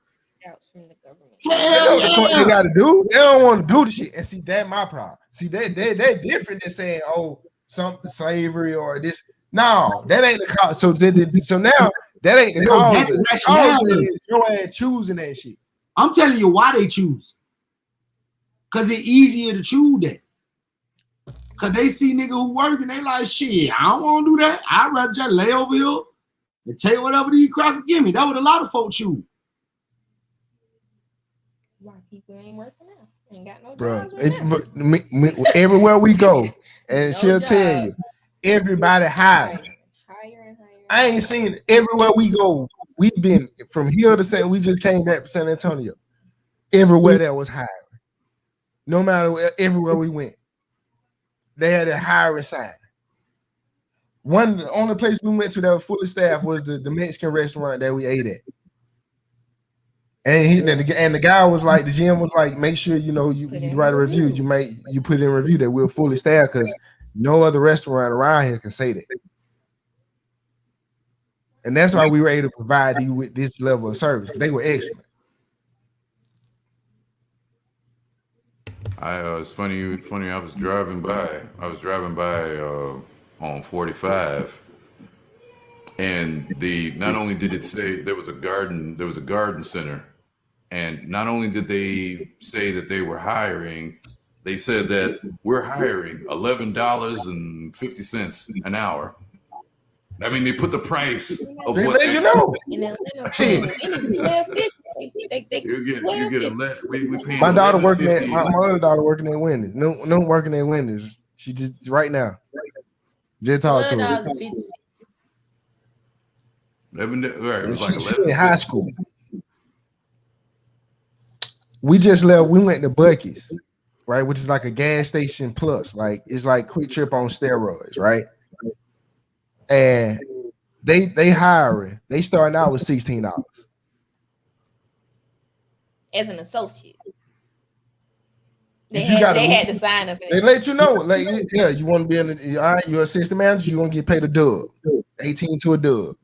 They know what they got to do. They don't want to do the shit. And see, that's my problem. See, they're different than saying, oh, something slavery or this. No, that ain't the cause. So now that ain't the cause. The cause is your ass choosing that shit. I'm telling you why they choose. Because it's easier to choose that. Because they see nigga who working, they like, shit, I don't want to do that. I'd rather just lay over here and take whatever these crackers give me. That's what a lot of folks choose. Why people ain't working now? Ain't got no bro. jobs Everywhere we go, and she'll tell you, everybody hiring. I ain't seen it. Everywhere we go. We've been from here to San. We just came back from San Antonio. Everywhere that was hiring. No matter where, everywhere we went, they had a hiring sign. The only place we went to that was fully staffed was the Mexican restaurant that we ate at. And the guy was like, the GM was like, make sure you write a review. You put in a review that we're fully staffed because no other restaurant around here can say that. And that's why we were able to provide you with this level of service. They were excellent. It's funny. I was driving by on 45, and not only did it say there was a garden center, and not only did they say that they were hiring, they said that we're hiring $11.50 an hour. I mean, they put the price of what they $12.50. My daughter working at my other daughter working at Wendy's. No working at Wendy's. She just right now. Just talk to her. She in high school. We just left. We went to Buc-ee's, right, which is like a gas station plus. Like it's like Quick Trip on steroids, right? And they hiring. They starting out with $16 as an associate. They had to sign up. They let you know, like, yeah, you want to be you're assistant manager. You gonna get paid a dub, 18 to a dub.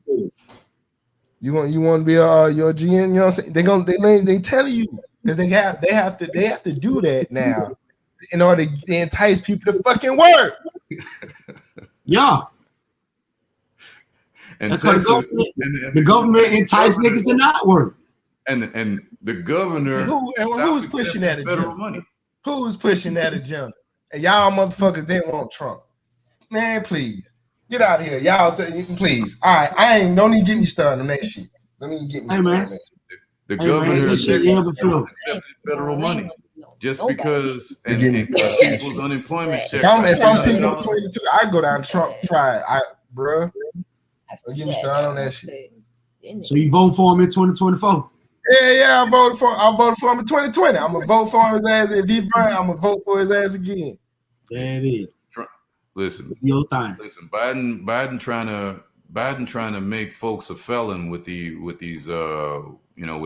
You want to be your GM. You know what I'm saying? They tell you because they have to do that now in order to entice people to fucking work. Yeah. And the government entice niggas to not work. And the governor who's pushing that agenda? Money. Who's pushing that agenda? And y'all motherfuckers didn't want Trump. Man, please. Get out of here. Y'all say please. All right. Don't even get me started on that shit. Don't even get me started on that shit. The Hey, man, governor this shit accepted ever feel. federal money just Nobody. because, and Again, people's unemployment check. If I'm picking $100. 22, I go down Trump. Try it, bruh. Don't get me started on that shit. So you vote for him in 2024? Yeah, I voted for him in 2020. I'm gonna vote for his ass. If he run, I'm gonna vote for his ass again. There it is. Listen, Your thing. listen. Biden trying to make folks a felon with these with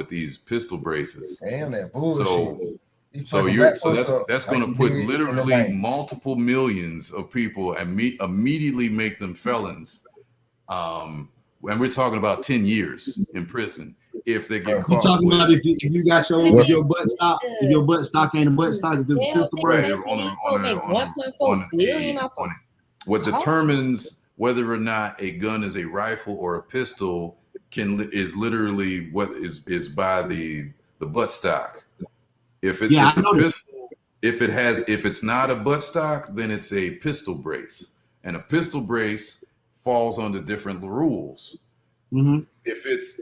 these pistol braces. Damn that bullshit. So that's going to put did in the literally bank. multiple millions of people and immediately make them felons. And we're talking about 10 years in prison if they get You caught. talking about if you got your butt stock, if your butt stock ain't a butt stock, if it's a pistol Right, brace. What determines whether or not a gun is a rifle or a pistol is literally what is by the buttstock. If it's a pistol, if it's not a buttstock, then it's a pistol brace, and a pistol brace falls under different rules. Mm-hmm. Because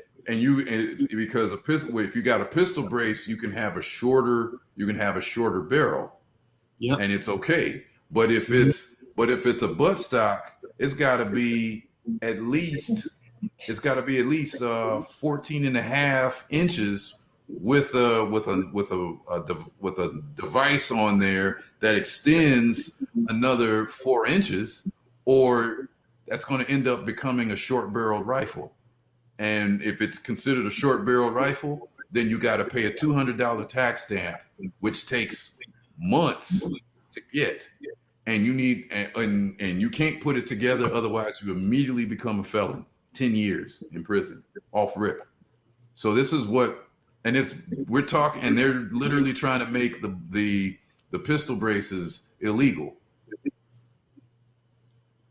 a pistol, if you got a pistol brace, you can have a shorter barrel. Yep. And it's okay. But if it's a buttstock, it's got to be at least 14 and a half inches with a device on there that extends another 4 inches, or that's going to end up becoming a short barreled rifle. And if it's considered a short barreled rifle, then you got to pay a $200 tax stamp, which takes months to get. And you need and you can't put it together, otherwise you immediately become a felon. 10 years in prison off rip. So this is what, and we're talking, and they're literally trying to make the pistol braces illegal,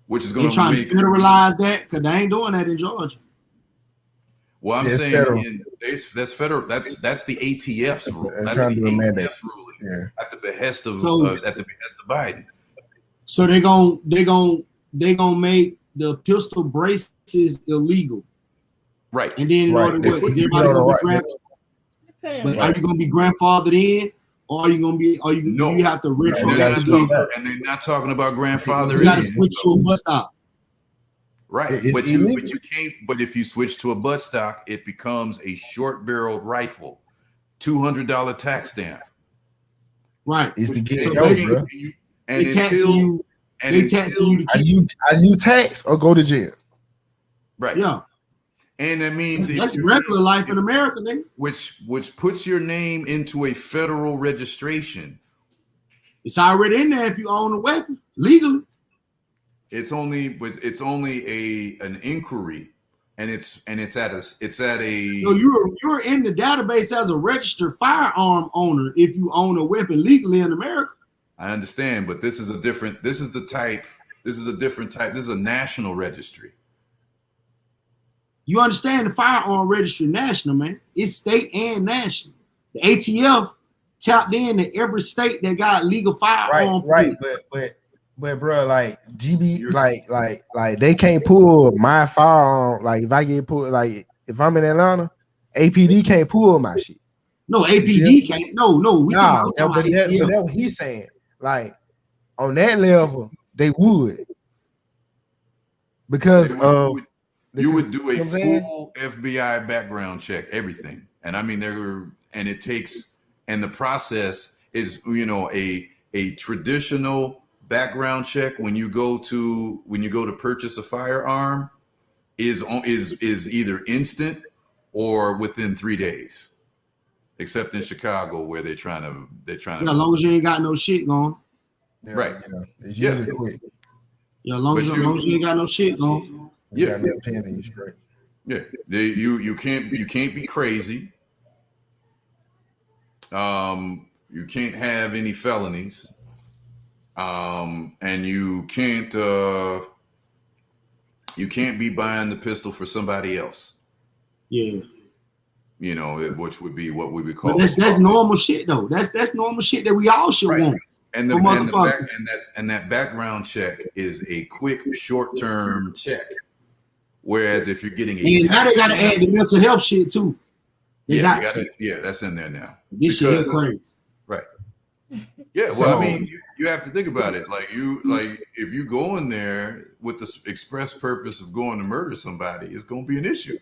which is going to make federalize that, because they ain't doing that in Georgia. Well, I'm saying that's federal. That's the ATF's rule. That's the ATF's ruling at the behest of Biden. So they gonna make the pistol braces illegal, right? And then in order to is everybody gonna be but are you gonna be grandfathered in, or are you gonna be? Do you have to retro? And they're not talking about grandfather. You gotta switch to a bus stop. Right, but you can't. But if you switch to a buttstock, it becomes a short-barreled rifle, $200 tax stamp. Right, it's the get so go, bro. And they tax you. They tax you. Are you tax or go to jail? Right. Yeah. And that means that's regular life in America, nigga. Which puts your name into a federal registration. It's already in there if you own a weapon legally. It's only an inquiry, and it's at a. No, you're in the database as a registered firearm owner if you own a weapon legally in America. I understand, but this is a different type. This is a national registry. You understand the firearm registry national, man. It's state and national. The ATF tapped into every state that got legal firearm. Right. But bro, like GB, like they can't pull my firearm. Like if I get pulled, like if I'm in Atlanta, APD can't pull my shit. No, APD can't. No. We talking about but that's what he's saying. Like on that level, they would because you would do a full FBI background check, everything, and I mean it takes, and the process is a traditional background check when you go to purchase a firearm is either instant or within 3 days, except in Chicago where they're trying to. Yeah, as long as you ain't got no shit going. Right. Yeah. It's usually quick. Yeah, as long as you ain't got no shit going. Yeah. Yeah. You can't be crazy. You can't have any felonies. And you can't be buying the pistol for somebody else. Yeah. Which would be what we would call. But that's normal shit though. That's normal shit that we all should want. And that background check is a quick, short-term check. Whereas if you're getting now they gotta add the mental health shit too. That's in there now. This shit crazy. Right. Yeah, well, I mean, you have to think about it. Like if you go in there with the express purpose of going to murder somebody, it's going to be an issue.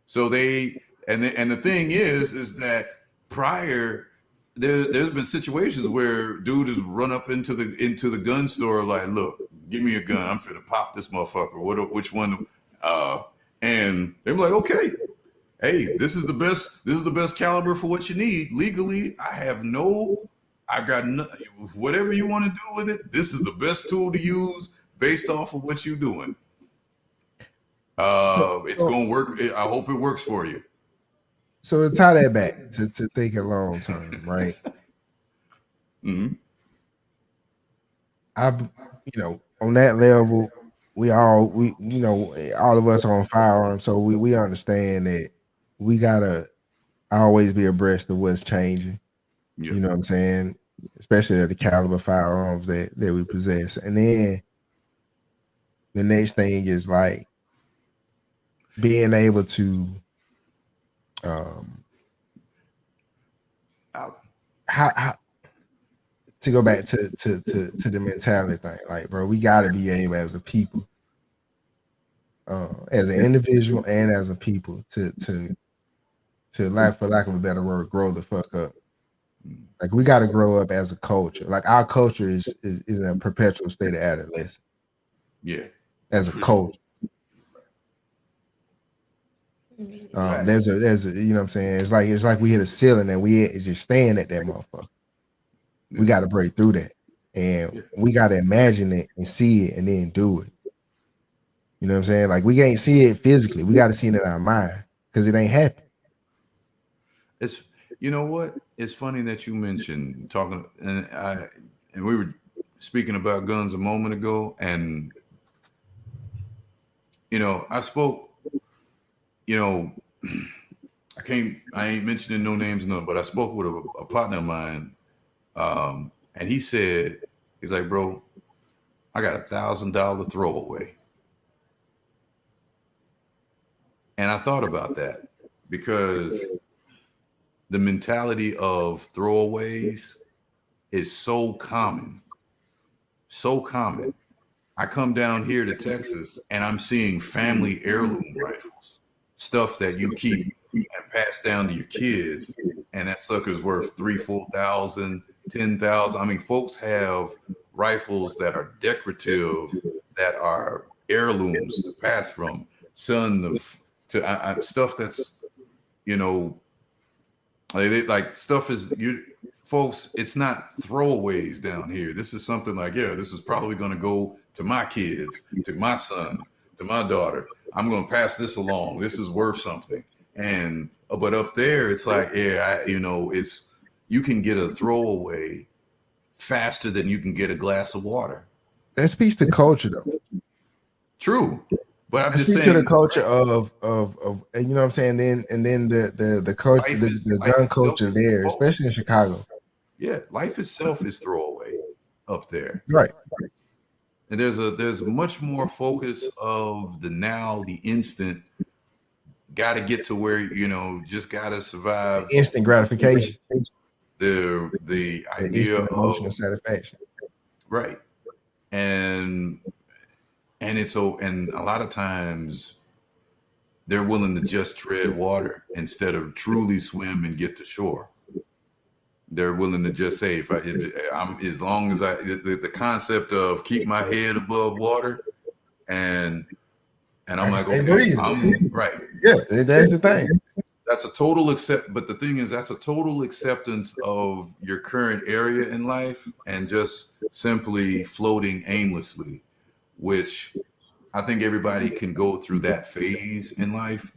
So the thing is that prior there's been situations where dude has run up into the gun store like, look, give me a gun, I'm finna pop this motherfucker. Which one? And they're like, okay. Hey, this is the best caliber for what you need. Legally, I got whatever you want to do with it. This is the best tool to use based off of what you're doing. It's going to work. I hope it works for you. So to tie that back to thinking long term, right? Mm-hmm. On that level, all of us are on firearms, so we understand that we gotta always be abreast of what's changing. Yeah. You know what I'm saying? Especially at the caliber firearms that we possess. And then the next thing is like being able to how to go back to the mentality thing. Like, bro, we gotta be able as a people, as an individual and as a people to for lack of a better word, grow the fuck up. Like, we got to grow up as a culture. Like, our culture is in a perpetual state of adolescence. Yeah. As a culture. There's a you know what I'm saying? It's like we hit a ceiling and we is just staying at that motherfucker. We got to break through that. And we got to imagine it and see it and then do it. You know what I'm saying? Like, we can't see it physically. We got to see it in our mind because it ain't happening. It's, you know what? It's funny that you mentioned talking, and we were speaking about guns a moment ago, and I spoke. I ain't mentioning no names, no, but I spoke with a partner of mine, and he said, he's like, bro, I got $1,000 throwaway, and I thought about that because the mentality of throwaways is so common. So common. I come down here to Texas and I'm seeing family heirloom rifles, stuff that you keep and pass down to your kids, and that sucker's worth $3,000, $4,000, $10,000. I mean, folks have rifles that are decorative, that are heirlooms to pass from son to stuff that's, like stuff is folks, it's not throwaways down here. This is something like, this is probably going to go to my kids, to my son, to my daughter. I'm going to pass this along. This is worth something. And but up there, it's like, it's, you can get a throwaway faster than you can get a glass of water. That speaks to culture, though. True. But I'm just saying, to the culture of you know what I'm saying. Then the culture, the gun culture there, especially in Chicago. Yeah, life itself is throwaway up there, right? And there's much more focus of the now, the instant. Got to get to where just got to survive. Instant gratification. The idea of emotional satisfaction, right? And it's and a lot of times they're willing to just tread water instead of truly swim and get to shore. They're willing to just say, I'm as long as the concept of keep my head above water, and I'm like, okay, I'm right. Yeah, that's the thing. That's a total but the thing is, that's a total acceptance of your current area in life and just simply floating aimlessly, which I think everybody can go through that phase in life,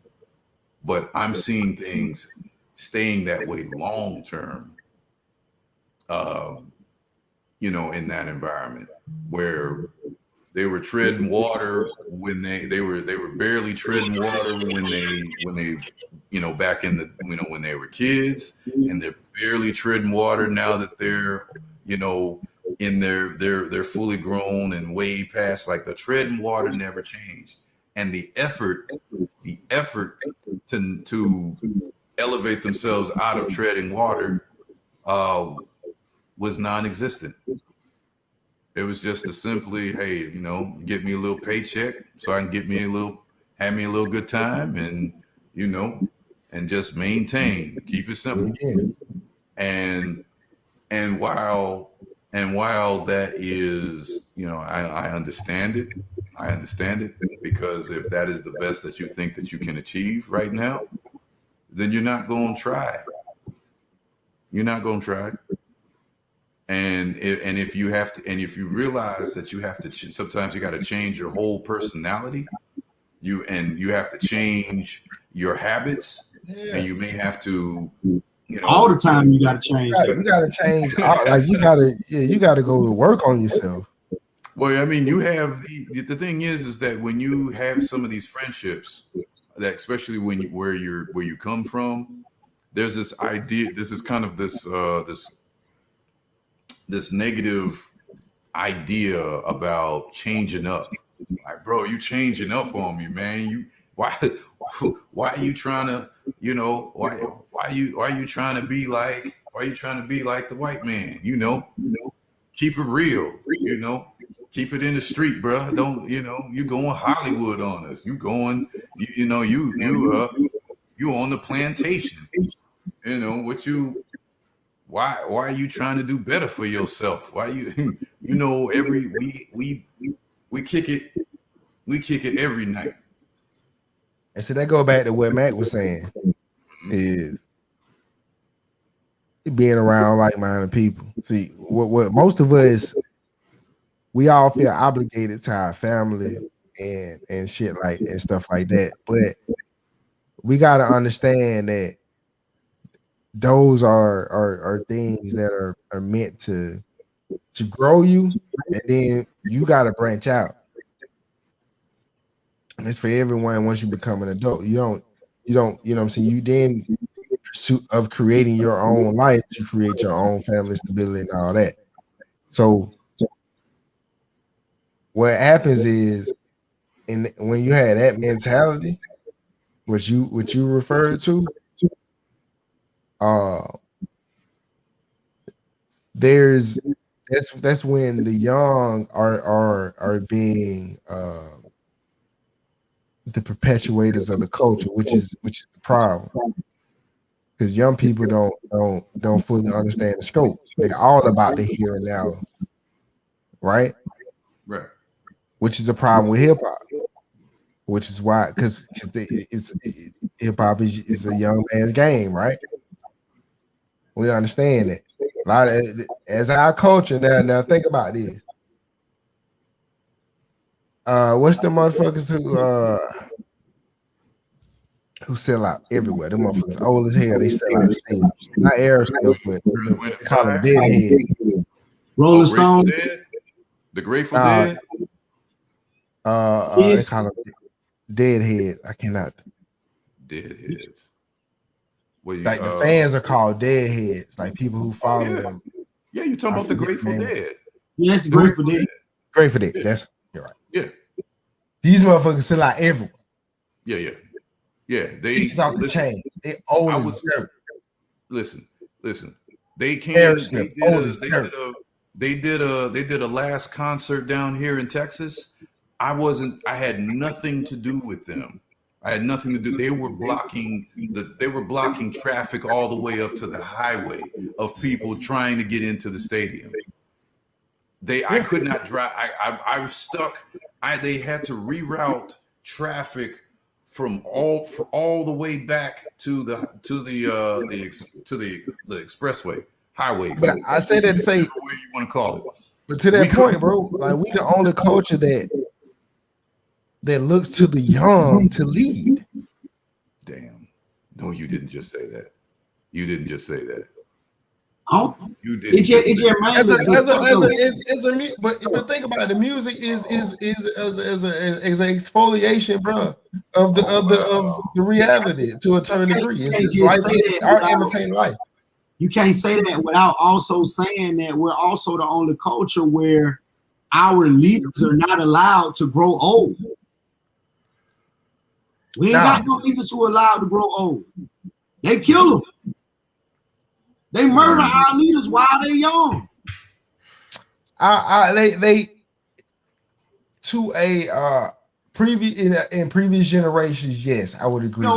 but I'm seeing things staying that way long term, in that environment where they were treading water when they were barely treading water when they back in the when they were kids, and they're barely treading water now that they're in they're fully grown and way past. Like, the treading water never changed, and the effort to elevate themselves out of treading water was non-existent. It was just a simply, hey, you know, get me a little paycheck so I can have me a little good time, and you know, and just maintain, keep it simple. And while that is, you know, I understand it. I understand it, because if that is the best that you think that you can achieve right now, then you're not going to try. You're not going to try. And if you have to, and if you realize that you have to, sometimes you got to change your whole personality. You have to change your habits, and you may have to. You know, all the time you got to change. You got to change. Like you got to go to work on yourself. Well, I mean, you have the thing is that when you have some of these friendships, that especially where you come from, there's this idea. This is kind of this negative idea about changing up. Like, bro, you changing up on me, man. Why are you trying to, you know, why are you trying to be like the white man? You know, keep it real, you know, keep it in the street, bro. Don't, you know, you going Hollywood on us. You going, you know, you on the plantation. You know, why are you trying to do better for yourself? Why you know, we kick it every night. And so that go back to what Mac was saying, is being around like-minded people. See, what most of us, we all feel obligated to our family and shit like and stuff like that. But we gotta understand that those are things that are meant to grow you, and then you gotta branch out. And it's for everyone. Once you become an adult, you don't, you know what I'm saying? You then, in pursuit of creating your own life, to create your own family stability and all that. So what happens is, when you have that mentality, what you referred to, that's when the young are being the perpetuators of the culture, which is the problem, because young people don't fully understand the scope. They're all about the here and now, right? Which is a problem with hip hop. Which is why, because hip hop is a young man's game, right? We understand that. A lot of, as our culture now think about this. What's the motherfuckers who sell out everywhere? Them motherfuckers old as hell. They sell out stadiums. Not Aerosmith, but call them Deadhead. Rolling Stone. The Grateful Dead. They call them Deadhead. I cannot. Deadheads. Like the fans are called Deadheads. Like people who follow them. Yeah, you're talking about the Grateful Dead. Yeah, that's the Grateful Dead. Grateful Dead. That's, you're right. Yeah. These motherfuckers sell out everywhere. Yeah. He's off the chain. They always listen. They came. They did a last concert down here in Texas. I had nothing to do with them. I had nothing to do. They were blocking traffic all the way up to the highway of people trying to get into the stadium. I could not drive. I was stuck. They had to reroute traffic from all the way back to the expressway, highway. But I say that to say, whatever you want to call it. But to that point, bro, like we the only culture that looks to the young to lead. Damn. No, you didn't just say that. You didn't just say that. Oh, you did. But think about it, the music is an exfoliation, bro, of the reality to a certain degree. It's like our imitating life. You can't say that without also saying that we're also the only culture where our leaders are not allowed to grow old. We ain't got no leaders who are allowed to grow old. They kill them. They murder our leaders while they're young. They to a in previous generations, yes, I would agree. We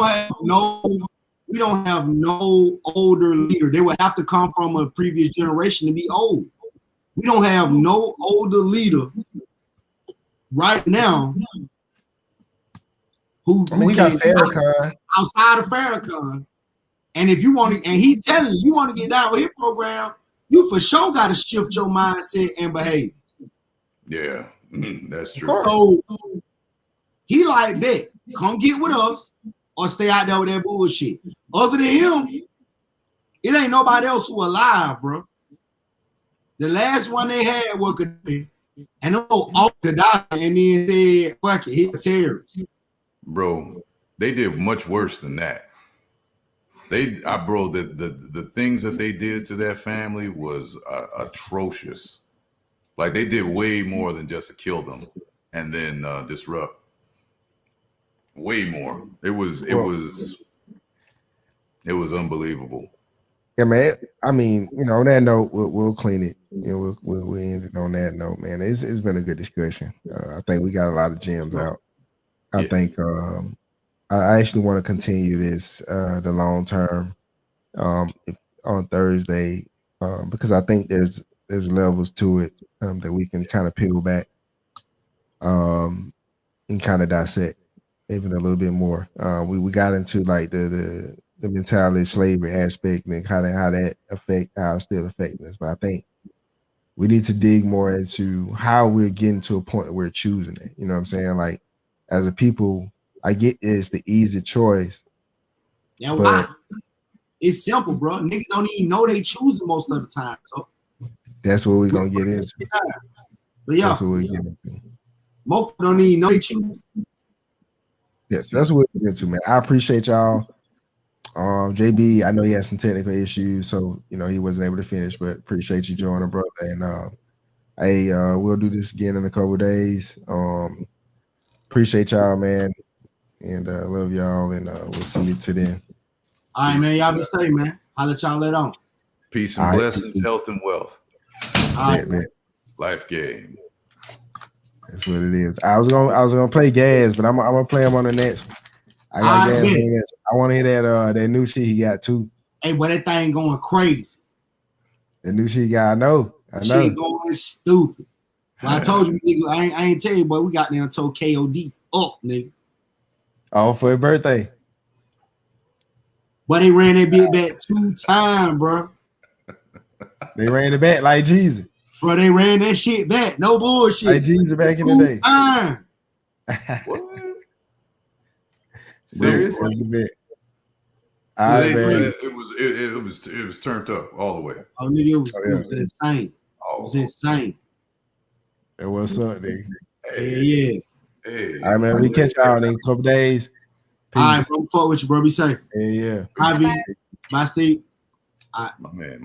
don't have no older leader. They would have to come from a previous generation to be old. We don't have no older leader right now. We got Farrakhan outside of Farrakhan. And if you want to, and he telling you want to get down with his program, you for sure got to shift your mindset and behave. Yeah, that's true. So he like that. Come get with us or stay out there with that bullshit. Other than him, it ain't nobody else who alive, bro. The last one they had was Gaddafi, and Gaddafi, and then said, "Fuck it, he a terrorist." Bro, they did much worse than that. The things that they did to their family was atrocious. Like they did way more than just to kill them and then disrupt. Way more. It was unbelievable. Yeah, man. I mean, on that note, we'll clean it. We'll end it on that note, man. It's been a good discussion. I think we got a lot of gems out. I think I actually want to continue this the long term on Thursday because I think there's levels to it that we can kind of peel back and kind of dissect even a little bit more. We got into like the mentality of slavery aspect and kind of how it's still affecting us. But I think we need to dig more into how we're getting to a point where we're choosing it. You know what I'm saying? Like as a people, I get it's the easy choice. Yeah, why? It's simple, bro. Niggas don't even know they choosing most of the time. So that's what we're gonna get into. But yeah, that's what we're getting into. Most don't even know they choose. Yes, that's what we're into, man. I appreciate y'all. JB, I know he had some technical issues, so he wasn't able to finish, but appreciate you joining, brother. And we'll do this again in a couple of days. Appreciate y'all, man. And love y'all, and we'll see you to then. All right, man. Y'all be safe, man. I'll let y'all let on. Peace and blessings, health and wealth. All right, man. Life game. That's what it is. I was gonna play Gas, but I'm gonna play him on the next. I got Gas. I want to hear that new shit he got too. Hey, but that thing going crazy. The new shit he got, I know. Shit going stupid. Well, I told you, nigga, I ain't tell you, boy. We got there and told KOD up, nigga. Oh, for his birthday. But they ran that bit back 2 times, bro. They ran it back like Jesus. Bro, they ran that shit back. No bullshit. Like Jesus back in the day. What? Seriously? It was turned up all the way. Oh, nigga, it was insane. It was insane. That what's up, nigga. Yeah. Hey. All right, man. We catch y'all in a couple days. Peace. All right, bro. Fuck with you, bro. Be safe. Yeah. Bye, Steve. My man.